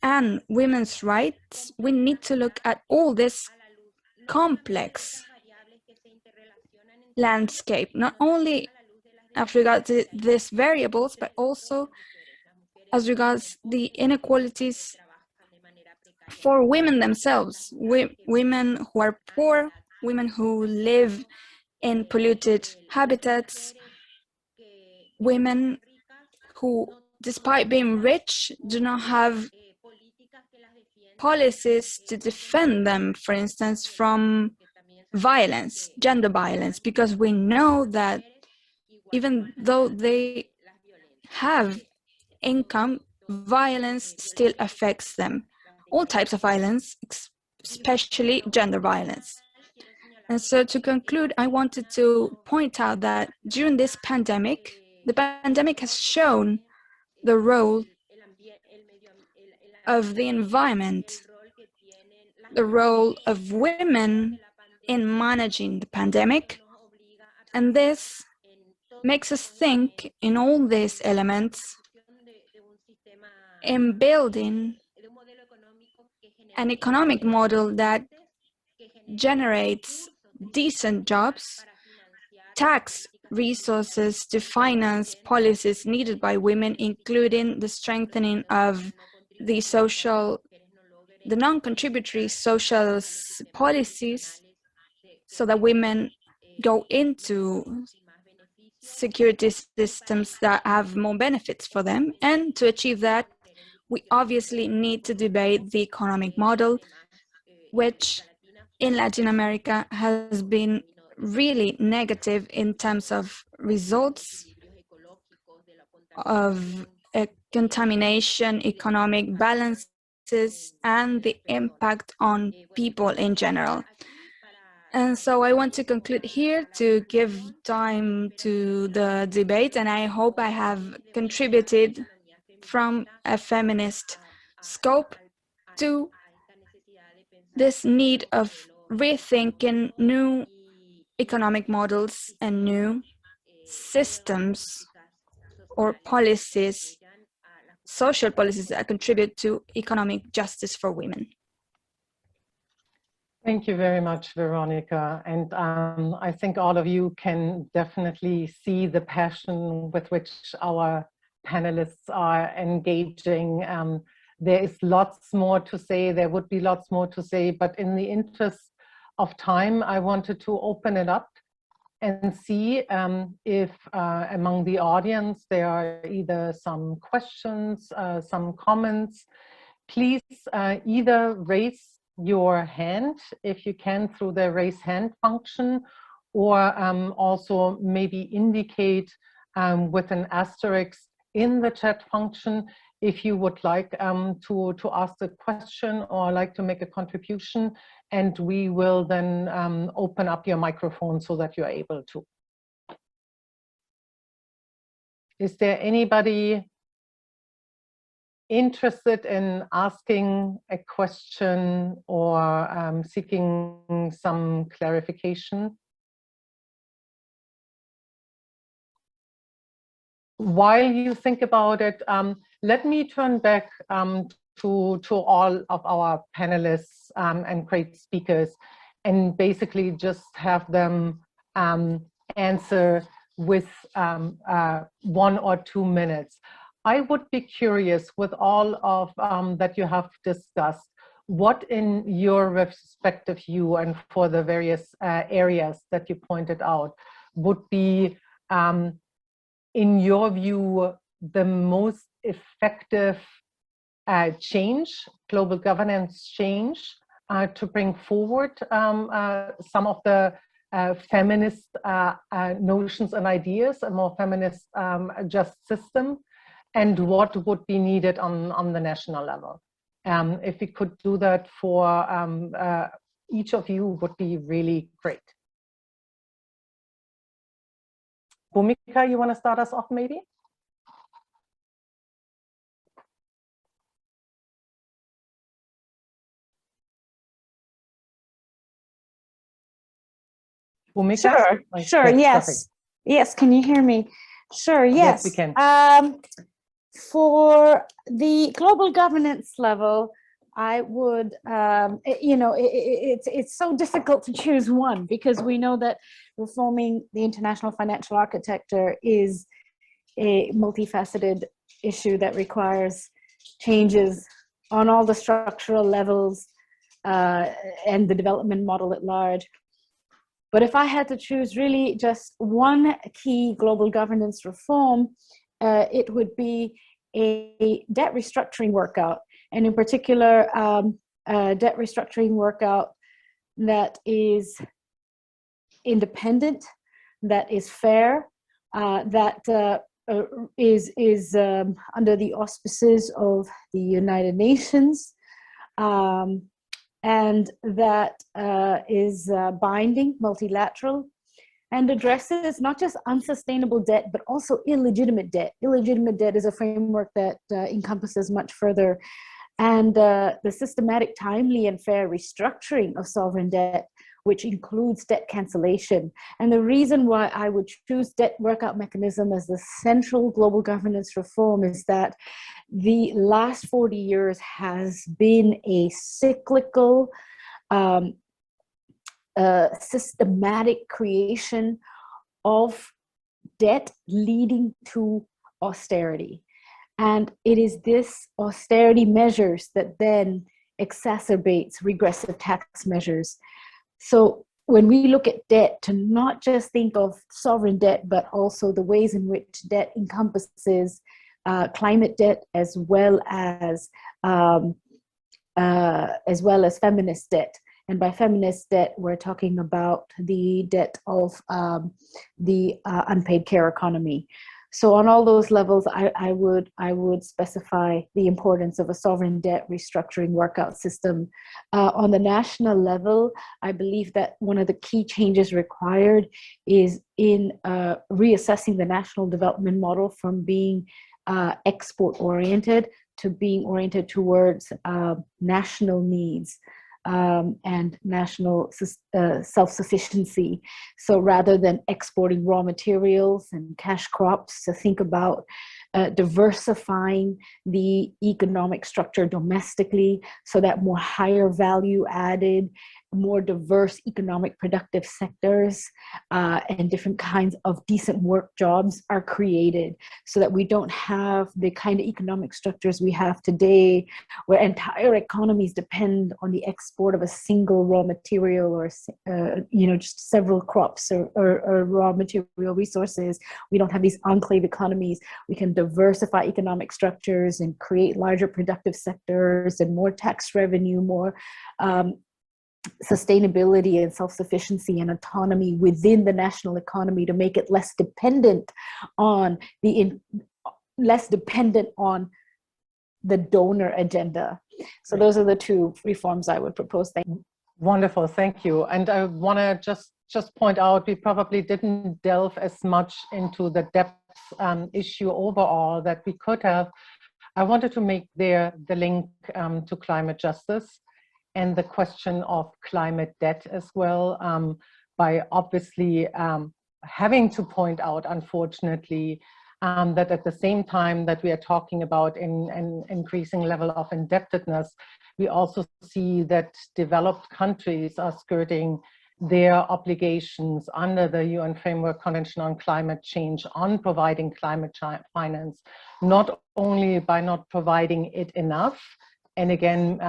Speaker 5: and women's rights, we need to look at all this complex landscape, not only as regards to these variables, but also as regards the inequalities for women themselves, women who are poor, women who live in polluted habitats, women who, despite being rich, do not have policies to defend them, for instance, from violence, gender violence, because we know that even though they have income, violence still affects them. All types of violence, especially gender violence. And so to conclude, I wanted to point out that during this pandemic, the pandemic has shown the role of the environment, the role of women in managing the pandemic. And this makes us think in all these elements in building an economic model that generates decent jobs, tax resources to finance policies needed by women, including the strengthening of the non-contributory social policies, so that women go into security systems that have more benefits for them. And to achieve that, we obviously need to debate the economic model, which in Latin America has been really negative in terms of results of contamination, economic balances, and the impact on people in general. And so I want to conclude here to give time to the debate, and I hope I have contributed from a feminist scope to this need of rethinking new economic models and new systems or policies, social policies that contribute to economic justice for women.
Speaker 1: Thank you very much, Veronica. And I think all of you can definitely see the passion with which our panelists are engaging. There is lots more to say, there would be lots more to say, but in the interest of time, I wanted to open it up and see if among the audience there are either some questions, some comments. Please either raise your hand if you can through the raise hand function, or also maybe indicate with an asterisk in the chat function if you would like to ask a question or like to make a contribution, and we will then open up your microphone so that you're able to. Is there anybody interested in asking a question or seeking some clarification? While you think about it, let me turn back to all of our panelists and great speakers and basically just have them answer with 1 or 2 minutes. I would be curious, with all of that you have discussed, what in your respective view and for the various areas that you pointed out would be, in your view, the most effective change, global governance change, to bring forward some of the feminist notions and ideas, a more feminist just system, and what would be needed on the national level. If we could do that for each of you, would be really great. Bhumika, you want to start us off maybe? Bhumika?
Speaker 6: Sure, yes. Perfect. Yes, can you hear me? Sure, yes.
Speaker 1: Yes, we can.
Speaker 6: For the global governance level, I would, it's so difficult to choose one, because we know that reforming the international financial architecture is a multifaceted issue that requires changes on all the structural levels and the development model at large. But if I had to choose really just one key global governance reform, it would be a debt restructuring workout, and in particular, a debt restructuring workout that is independent, that is fair, that is under the auspices of the United Nations, and that is binding, multilateral, and addresses not just unsustainable debt, but also illegitimate debt. Illegitimate debt is a framework that encompasses much further. And the systematic, timely, and fair restructuring of sovereign debt, which includes debt cancellation. And the reason why I would choose debt workout mechanism as the central global governance reform is that the last 40 years has been a cyclical, systematic creation of debt leading to austerity. And it is this austerity measures that then exacerbates regressive tax measures. So when we look at debt, to not just think of sovereign debt, but also the ways in which debt encompasses climate debt as well as feminist debt. And by feminist debt, we're talking about the debt of the unpaid care economy. So on all those levels, I would specify the importance of a sovereign debt restructuring workout system. On the national level, I believe that one of the key changes required is in reassessing the national development model from being export-oriented to being oriented towards national needs. And national self-sufficiency. So rather than exporting raw materials and cash crops, to think about diversifying the economic structure domestically so that more higher value added, more diverse economic productive sectors and different kinds of decent work jobs are created, so that we don't have the kind of economic structures we have today where entire economies depend on the export of a single raw material or just several crops or raw material resources. We don't have these enclave economies. We can diversify economic structures and create larger productive sectors and more tax revenue, more sustainability and self-sufficiency and autonomy within the national economy to make it less dependent on the donor agenda. So those are the two reforms I would propose. Thank you.
Speaker 1: Wonderful, thank you. And I want to just point out, we probably didn't delve as much into the depth issue overall that we could have. I wanted to make the link to climate justice and the question of climate debt as well, by obviously having to point out, unfortunately, that at the same time that we are talking about an increasing level of indebtedness, we also see that developed countries are skirting their obligations under the UN Framework Convention on Climate Change on providing climate finance, not only by not providing it enough. And again,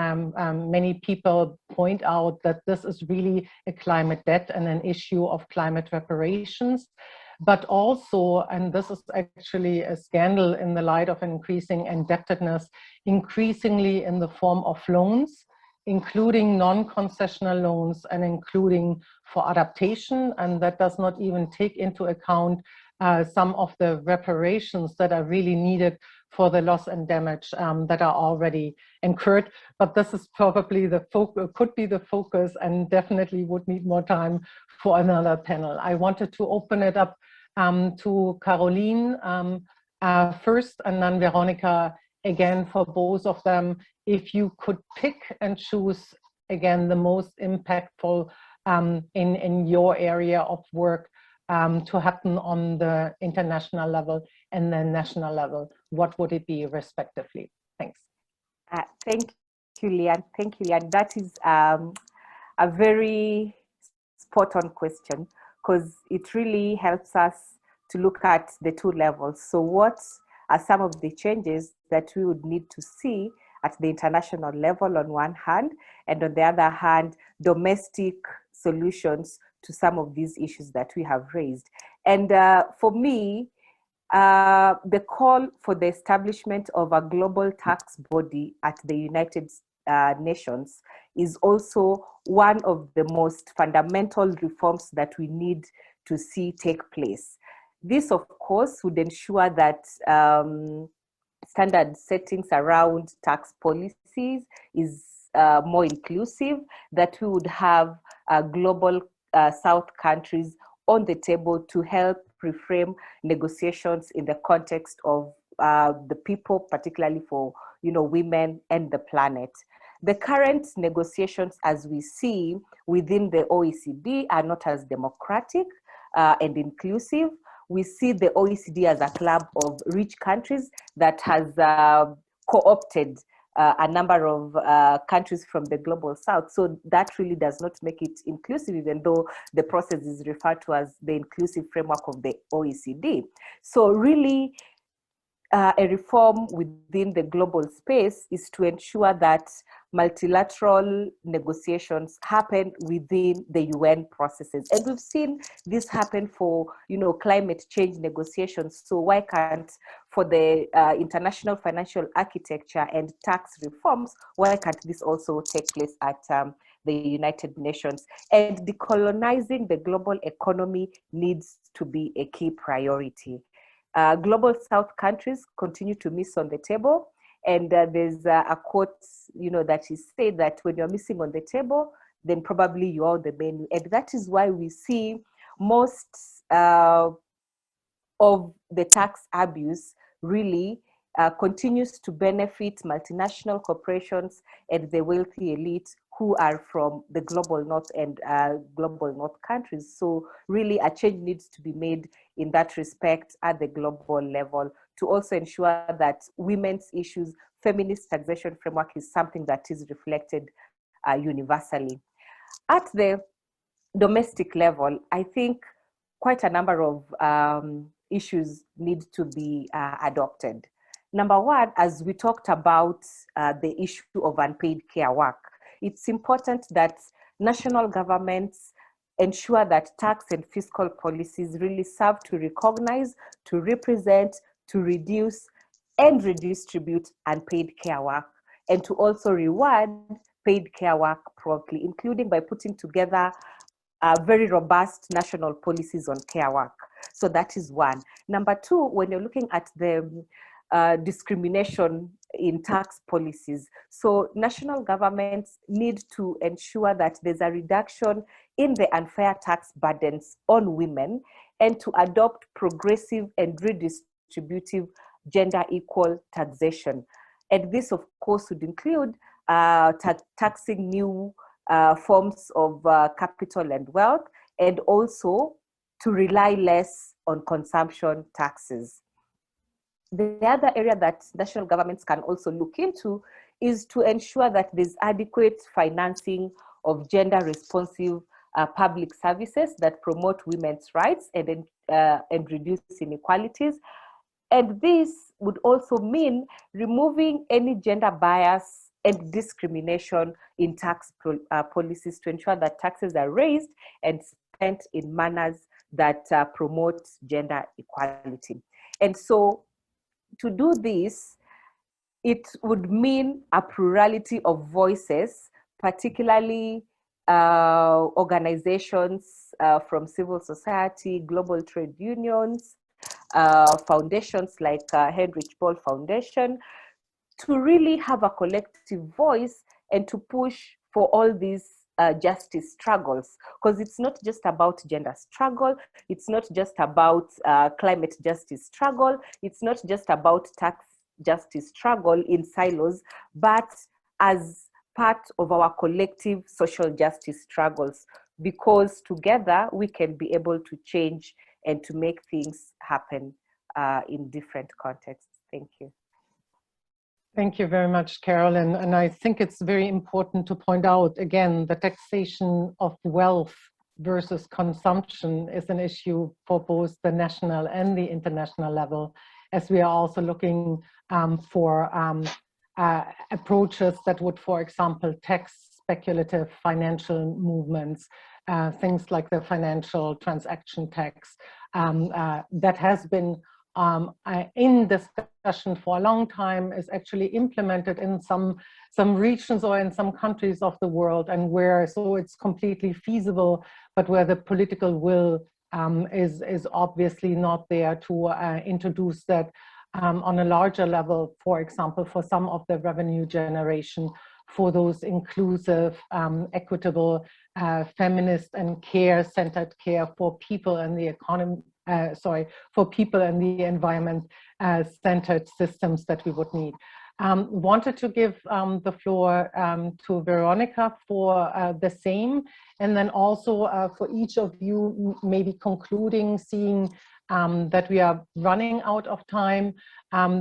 Speaker 1: many people point out that this is really a climate debt and an issue of climate reparations, but also, and this is actually a scandal in the light of increasing indebtedness, increasingly in the form of loans, including non-concessional loans and including for adaptation. And that does not even take into account some of the reparations that are really needed for the loss and damage that are already incurred. But this is probably the focus, could be the focus, and definitely would need more time for another panel. I wanted to open it up to Caroline first, and then Veronica again for both of them. If you could pick and choose again the most impactful in your area of work to happen on the international level and then national level, what would it be respectively? Thanks.
Speaker 3: Thank you, Lian. Thank you, Lian. That is a very spot-on question, because it really helps us to look at the two levels. So what are some of the changes that we would need to see at the international level on one hand, and on the other hand, domestic solutions to some of these issues that we have raised. And for me, the call for the establishment of a global tax body at the United Nations is also one of the most fundamental reforms that we need to see take place. This, of course, would ensure that standard settings around tax policies is more inclusive, that we would have global South countries on the table to help reframe negotiations in the context of the people, particularly for women and the planet. The current negotiations, as we see within the OECD, are not as democratic and inclusive. We see the OECD as a club of rich countries that has co-opted a number of countries from the global south. So that really does not make it inclusive, even though the process is referred to as the inclusive framework of the OECD. So really, a reform within the global space is to ensure that multilateral negotiations happen within the UN processes. And we've seen this happen for, climate change negotiations. So why can't, for the international financial architecture and tax reforms, why can't this also take place at the United Nations? And decolonizing the global economy needs to be a key priority. Global South countries continue to miss on the table. And there's a quote, that is said that when you're missing on the table, then probably you are the menu. And that is why we see most of the tax abuse really continues to benefit multinational corporations and the wealthy elite who are from the global north and global north countries. So really a change needs to be made in that respect at the global level to also ensure that women's issues, feminist taxation framework is something that is reflected universally. At the domestic level, I think quite a number of issues need to be adopted. Number one, as we talked about the issue of unpaid care work, it's important that national governments ensure that tax and fiscal policies really serve to recognize, to represent, to reduce and redistribute unpaid care work, and to also reward paid care work properly, including by putting together very robust national policies on care work. So that is one. Number two, when you're looking at the discrimination in tax policies, so national governments need to ensure that there's a reduction in the unfair tax burdens on women and to adopt progressive and redistributive gender equal taxation. And this, of course, would include taxing new forms of capital and wealth, and also to rely less on consumption taxes. The other area that national governments can also look into is to ensure that there's adequate financing of gender responsive public services that promote women's rights and reduce inequalities. And this would also mean removing any gender bias and discrimination in tax policies to ensure that taxes are raised and spent in manners that promote gender equality. And so to do this, it would mean a plurality of voices, particularly organizations from civil society, global trade unions, foundations like Heinrich-Böll Foundation, to really have a collective voice and to push for all these justice struggles, because it's not just about gender struggle, it's not just about climate justice struggle, it's not just about tax justice struggle in silos, but as part of our collective social justice struggles, because together we can be able to change and to make things happen in different contexts. Thank you.
Speaker 1: Thank you very much, Carolyn. And I think it's very important to point out, again, the taxation of wealth versus consumption is an issue for both the national and the international level, as we are also looking for approaches that would, for example, tax speculative financial movements, things like the financial transaction tax that has been in discussion for a long time, is actually implemented in some regions or in some countries of the world, and where so it's completely feasible, but where the political will is obviously not there to introduce that on a larger level, for example, for some of the revenue generation, for those inclusive, equitable, feminist and care-centered care for people and the economy, for people and the environment centered systems that we would need. Wanted to give the floor to Veronica for the same, and then also for each of you maybe concluding, seeing that we are running out of time.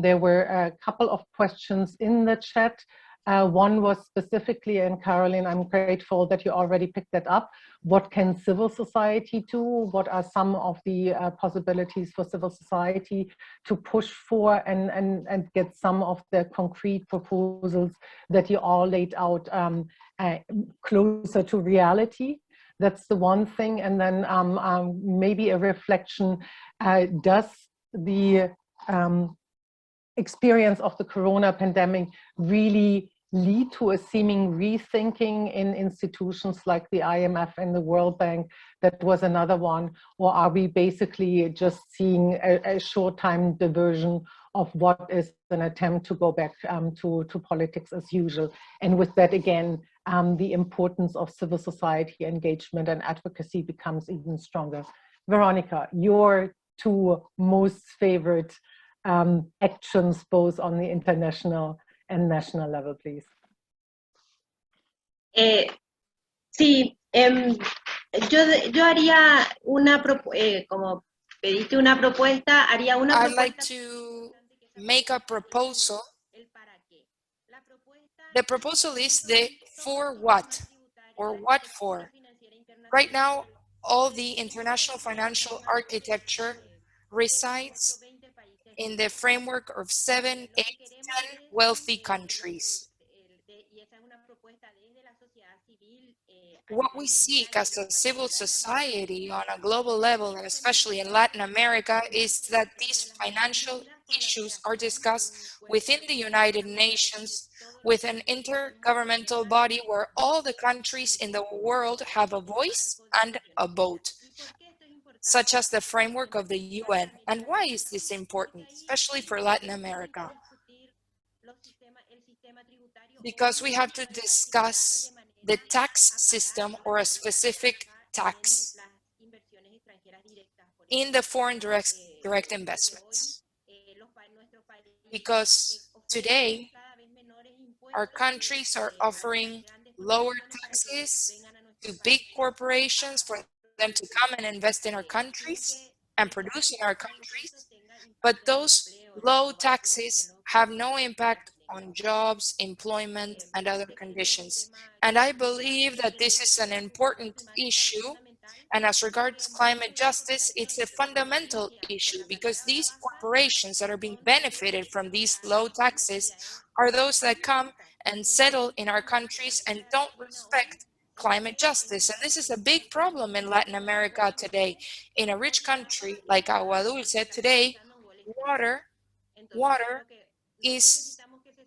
Speaker 1: There were a couple of questions in the chat. One was specifically, and Caroline, I'm grateful that you already picked that up. What can civil society do? What are some of the possibilities for civil society to push for and get some of the concrete proposals that you all laid out closer to reality? That's the one thing. And then maybe a reflection, does the experience of the corona pandemic really lead to a seeming rethinking in institutions like the IMF and the World Bank? That was another one. Or are we basically just seeing a short-time diversion of what is an attempt to go back to politics as usual? And with that, again, the importance of civil society engagement and advocacy becomes even stronger. Veronica, your two most favorite actions, both on the international and national level, please.
Speaker 4: Sí, yo haría una, como pediste una propuesta, haría una
Speaker 7: I'd
Speaker 4: propuesta.
Speaker 7: like to make a proposal. The proposal is the for what, or what for. Right now, all the international financial architecture resides in the framework of 7, 8, 10 wealthy countries. What we seek as a civil society on a global level, and especially in Latin America, is that these financial issues are discussed within the United Nations with an intergovernmental body where all the countries in the world have a voice and a vote, such as the framework of the UN. And why is this important, especially for Latin America? Because we have to discuss the tax system or a specific tax in the foreign direct investments. Because today, our countries are offering lower taxes to big corporations for them to come and invest in our countries and produce in our countries. But those low taxes have no impact on jobs, employment, and other conditions. And I believe that this is an important issue. And as regards climate justice, it's a fundamental issue because these corporations that are being benefited from these low taxes are those that come and settle in our countries and don't respect climate justice. And this is a big problem in Latin America today. In a rich country like Agua Dulce today, water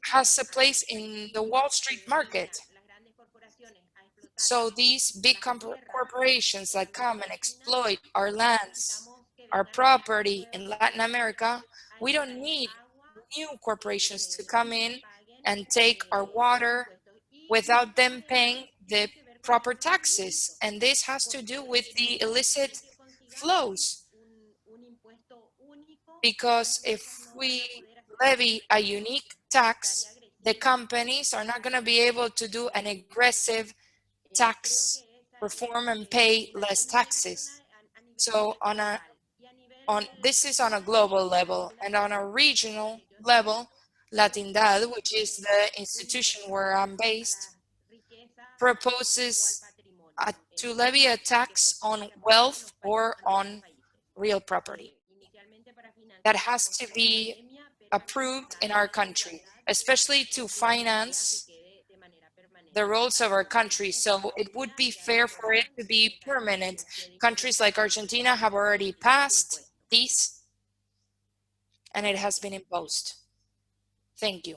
Speaker 7: has a place in the Wall Street market. So these big corporations that come and exploit our lands, our property in Latin America, we don't need new corporations to come in and take our water without them paying the proper taxes. And this has to do with the illicit flows. Because if we levy a unique tax, the companies are not going to be able to do an aggressive tax reform and pay less taxes. So this is on a global level, and on a regional level, Latindad, which is the institution where I'm based, proposes to levy a tax on wealth or on real property. That has to be approved in our country, especially to finance the roads of our country. So it would be fair for it to be permanent. Countries like Argentina have already passed this, and it has been imposed. Thank you.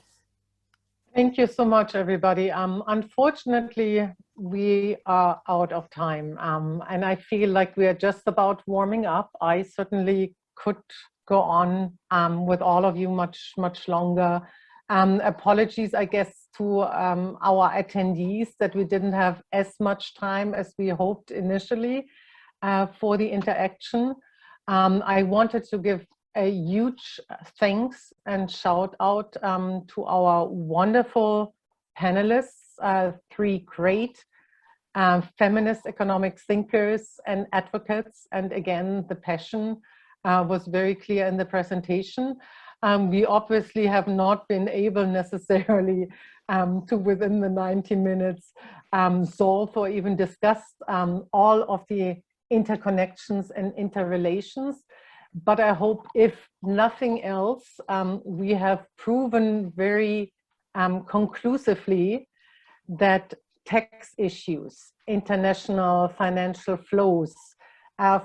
Speaker 1: Thank you so much, everybody. Unfortunately, we are out of time, and I feel like we are just about warming up. I certainly could go on with all of you much longer. Apologies, I guess, to our attendees that we didn't have as much time as we hoped initially for the interaction. I wanted to give a huge thanks and shout out to our wonderful panelists, three great feminist economic thinkers and advocates, and again, the passion was very clear in the presentation. We obviously have not been able necessarily to, within the 90 minutes, solve or even discuss all of the interconnections and interrelations. But I hope, if nothing else, we have proven very conclusively that tax issues, international financial flows,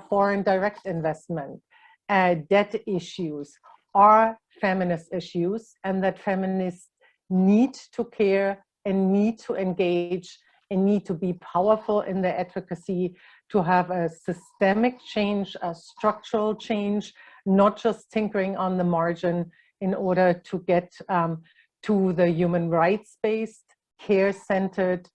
Speaker 1: foreign direct investment, debt issues are feminist issues, and that feminists need to care and need to engage and need to be powerful in their advocacy to have a systemic change, a structural change, not just tinkering on the margin, in order to get to the human rights-based, care-centered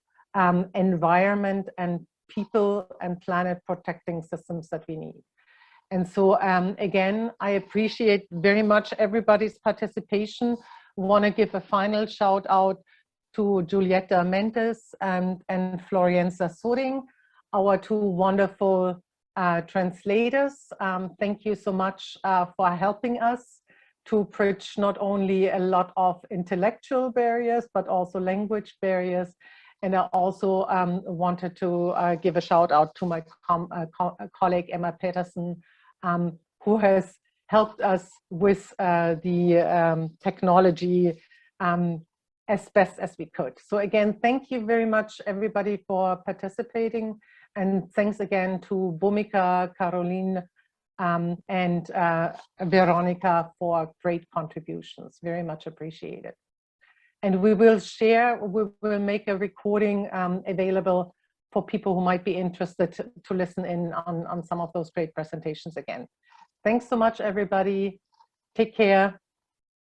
Speaker 1: environment and people and planet protecting systems that we need. And so again, I appreciate very much everybody's participation. Want to give a final shout out to Julieta Mendes and Florienza Soring, our two wonderful translators. Thank you so much for helping us to bridge not only a lot of intellectual barriers, but also language barriers. And I also wanted to give a shout out to my colleague Emma Peterson, who has helped us with the technology as best as we could. So again, thank you very much, everybody, for participating. And thanks again to Bhumika, Caroline, and Veronica for great contributions. Very much appreciated. And we will make a recording available for people who might be interested to listen in on some of those great presentations again. Thanks so much, everybody. Take care.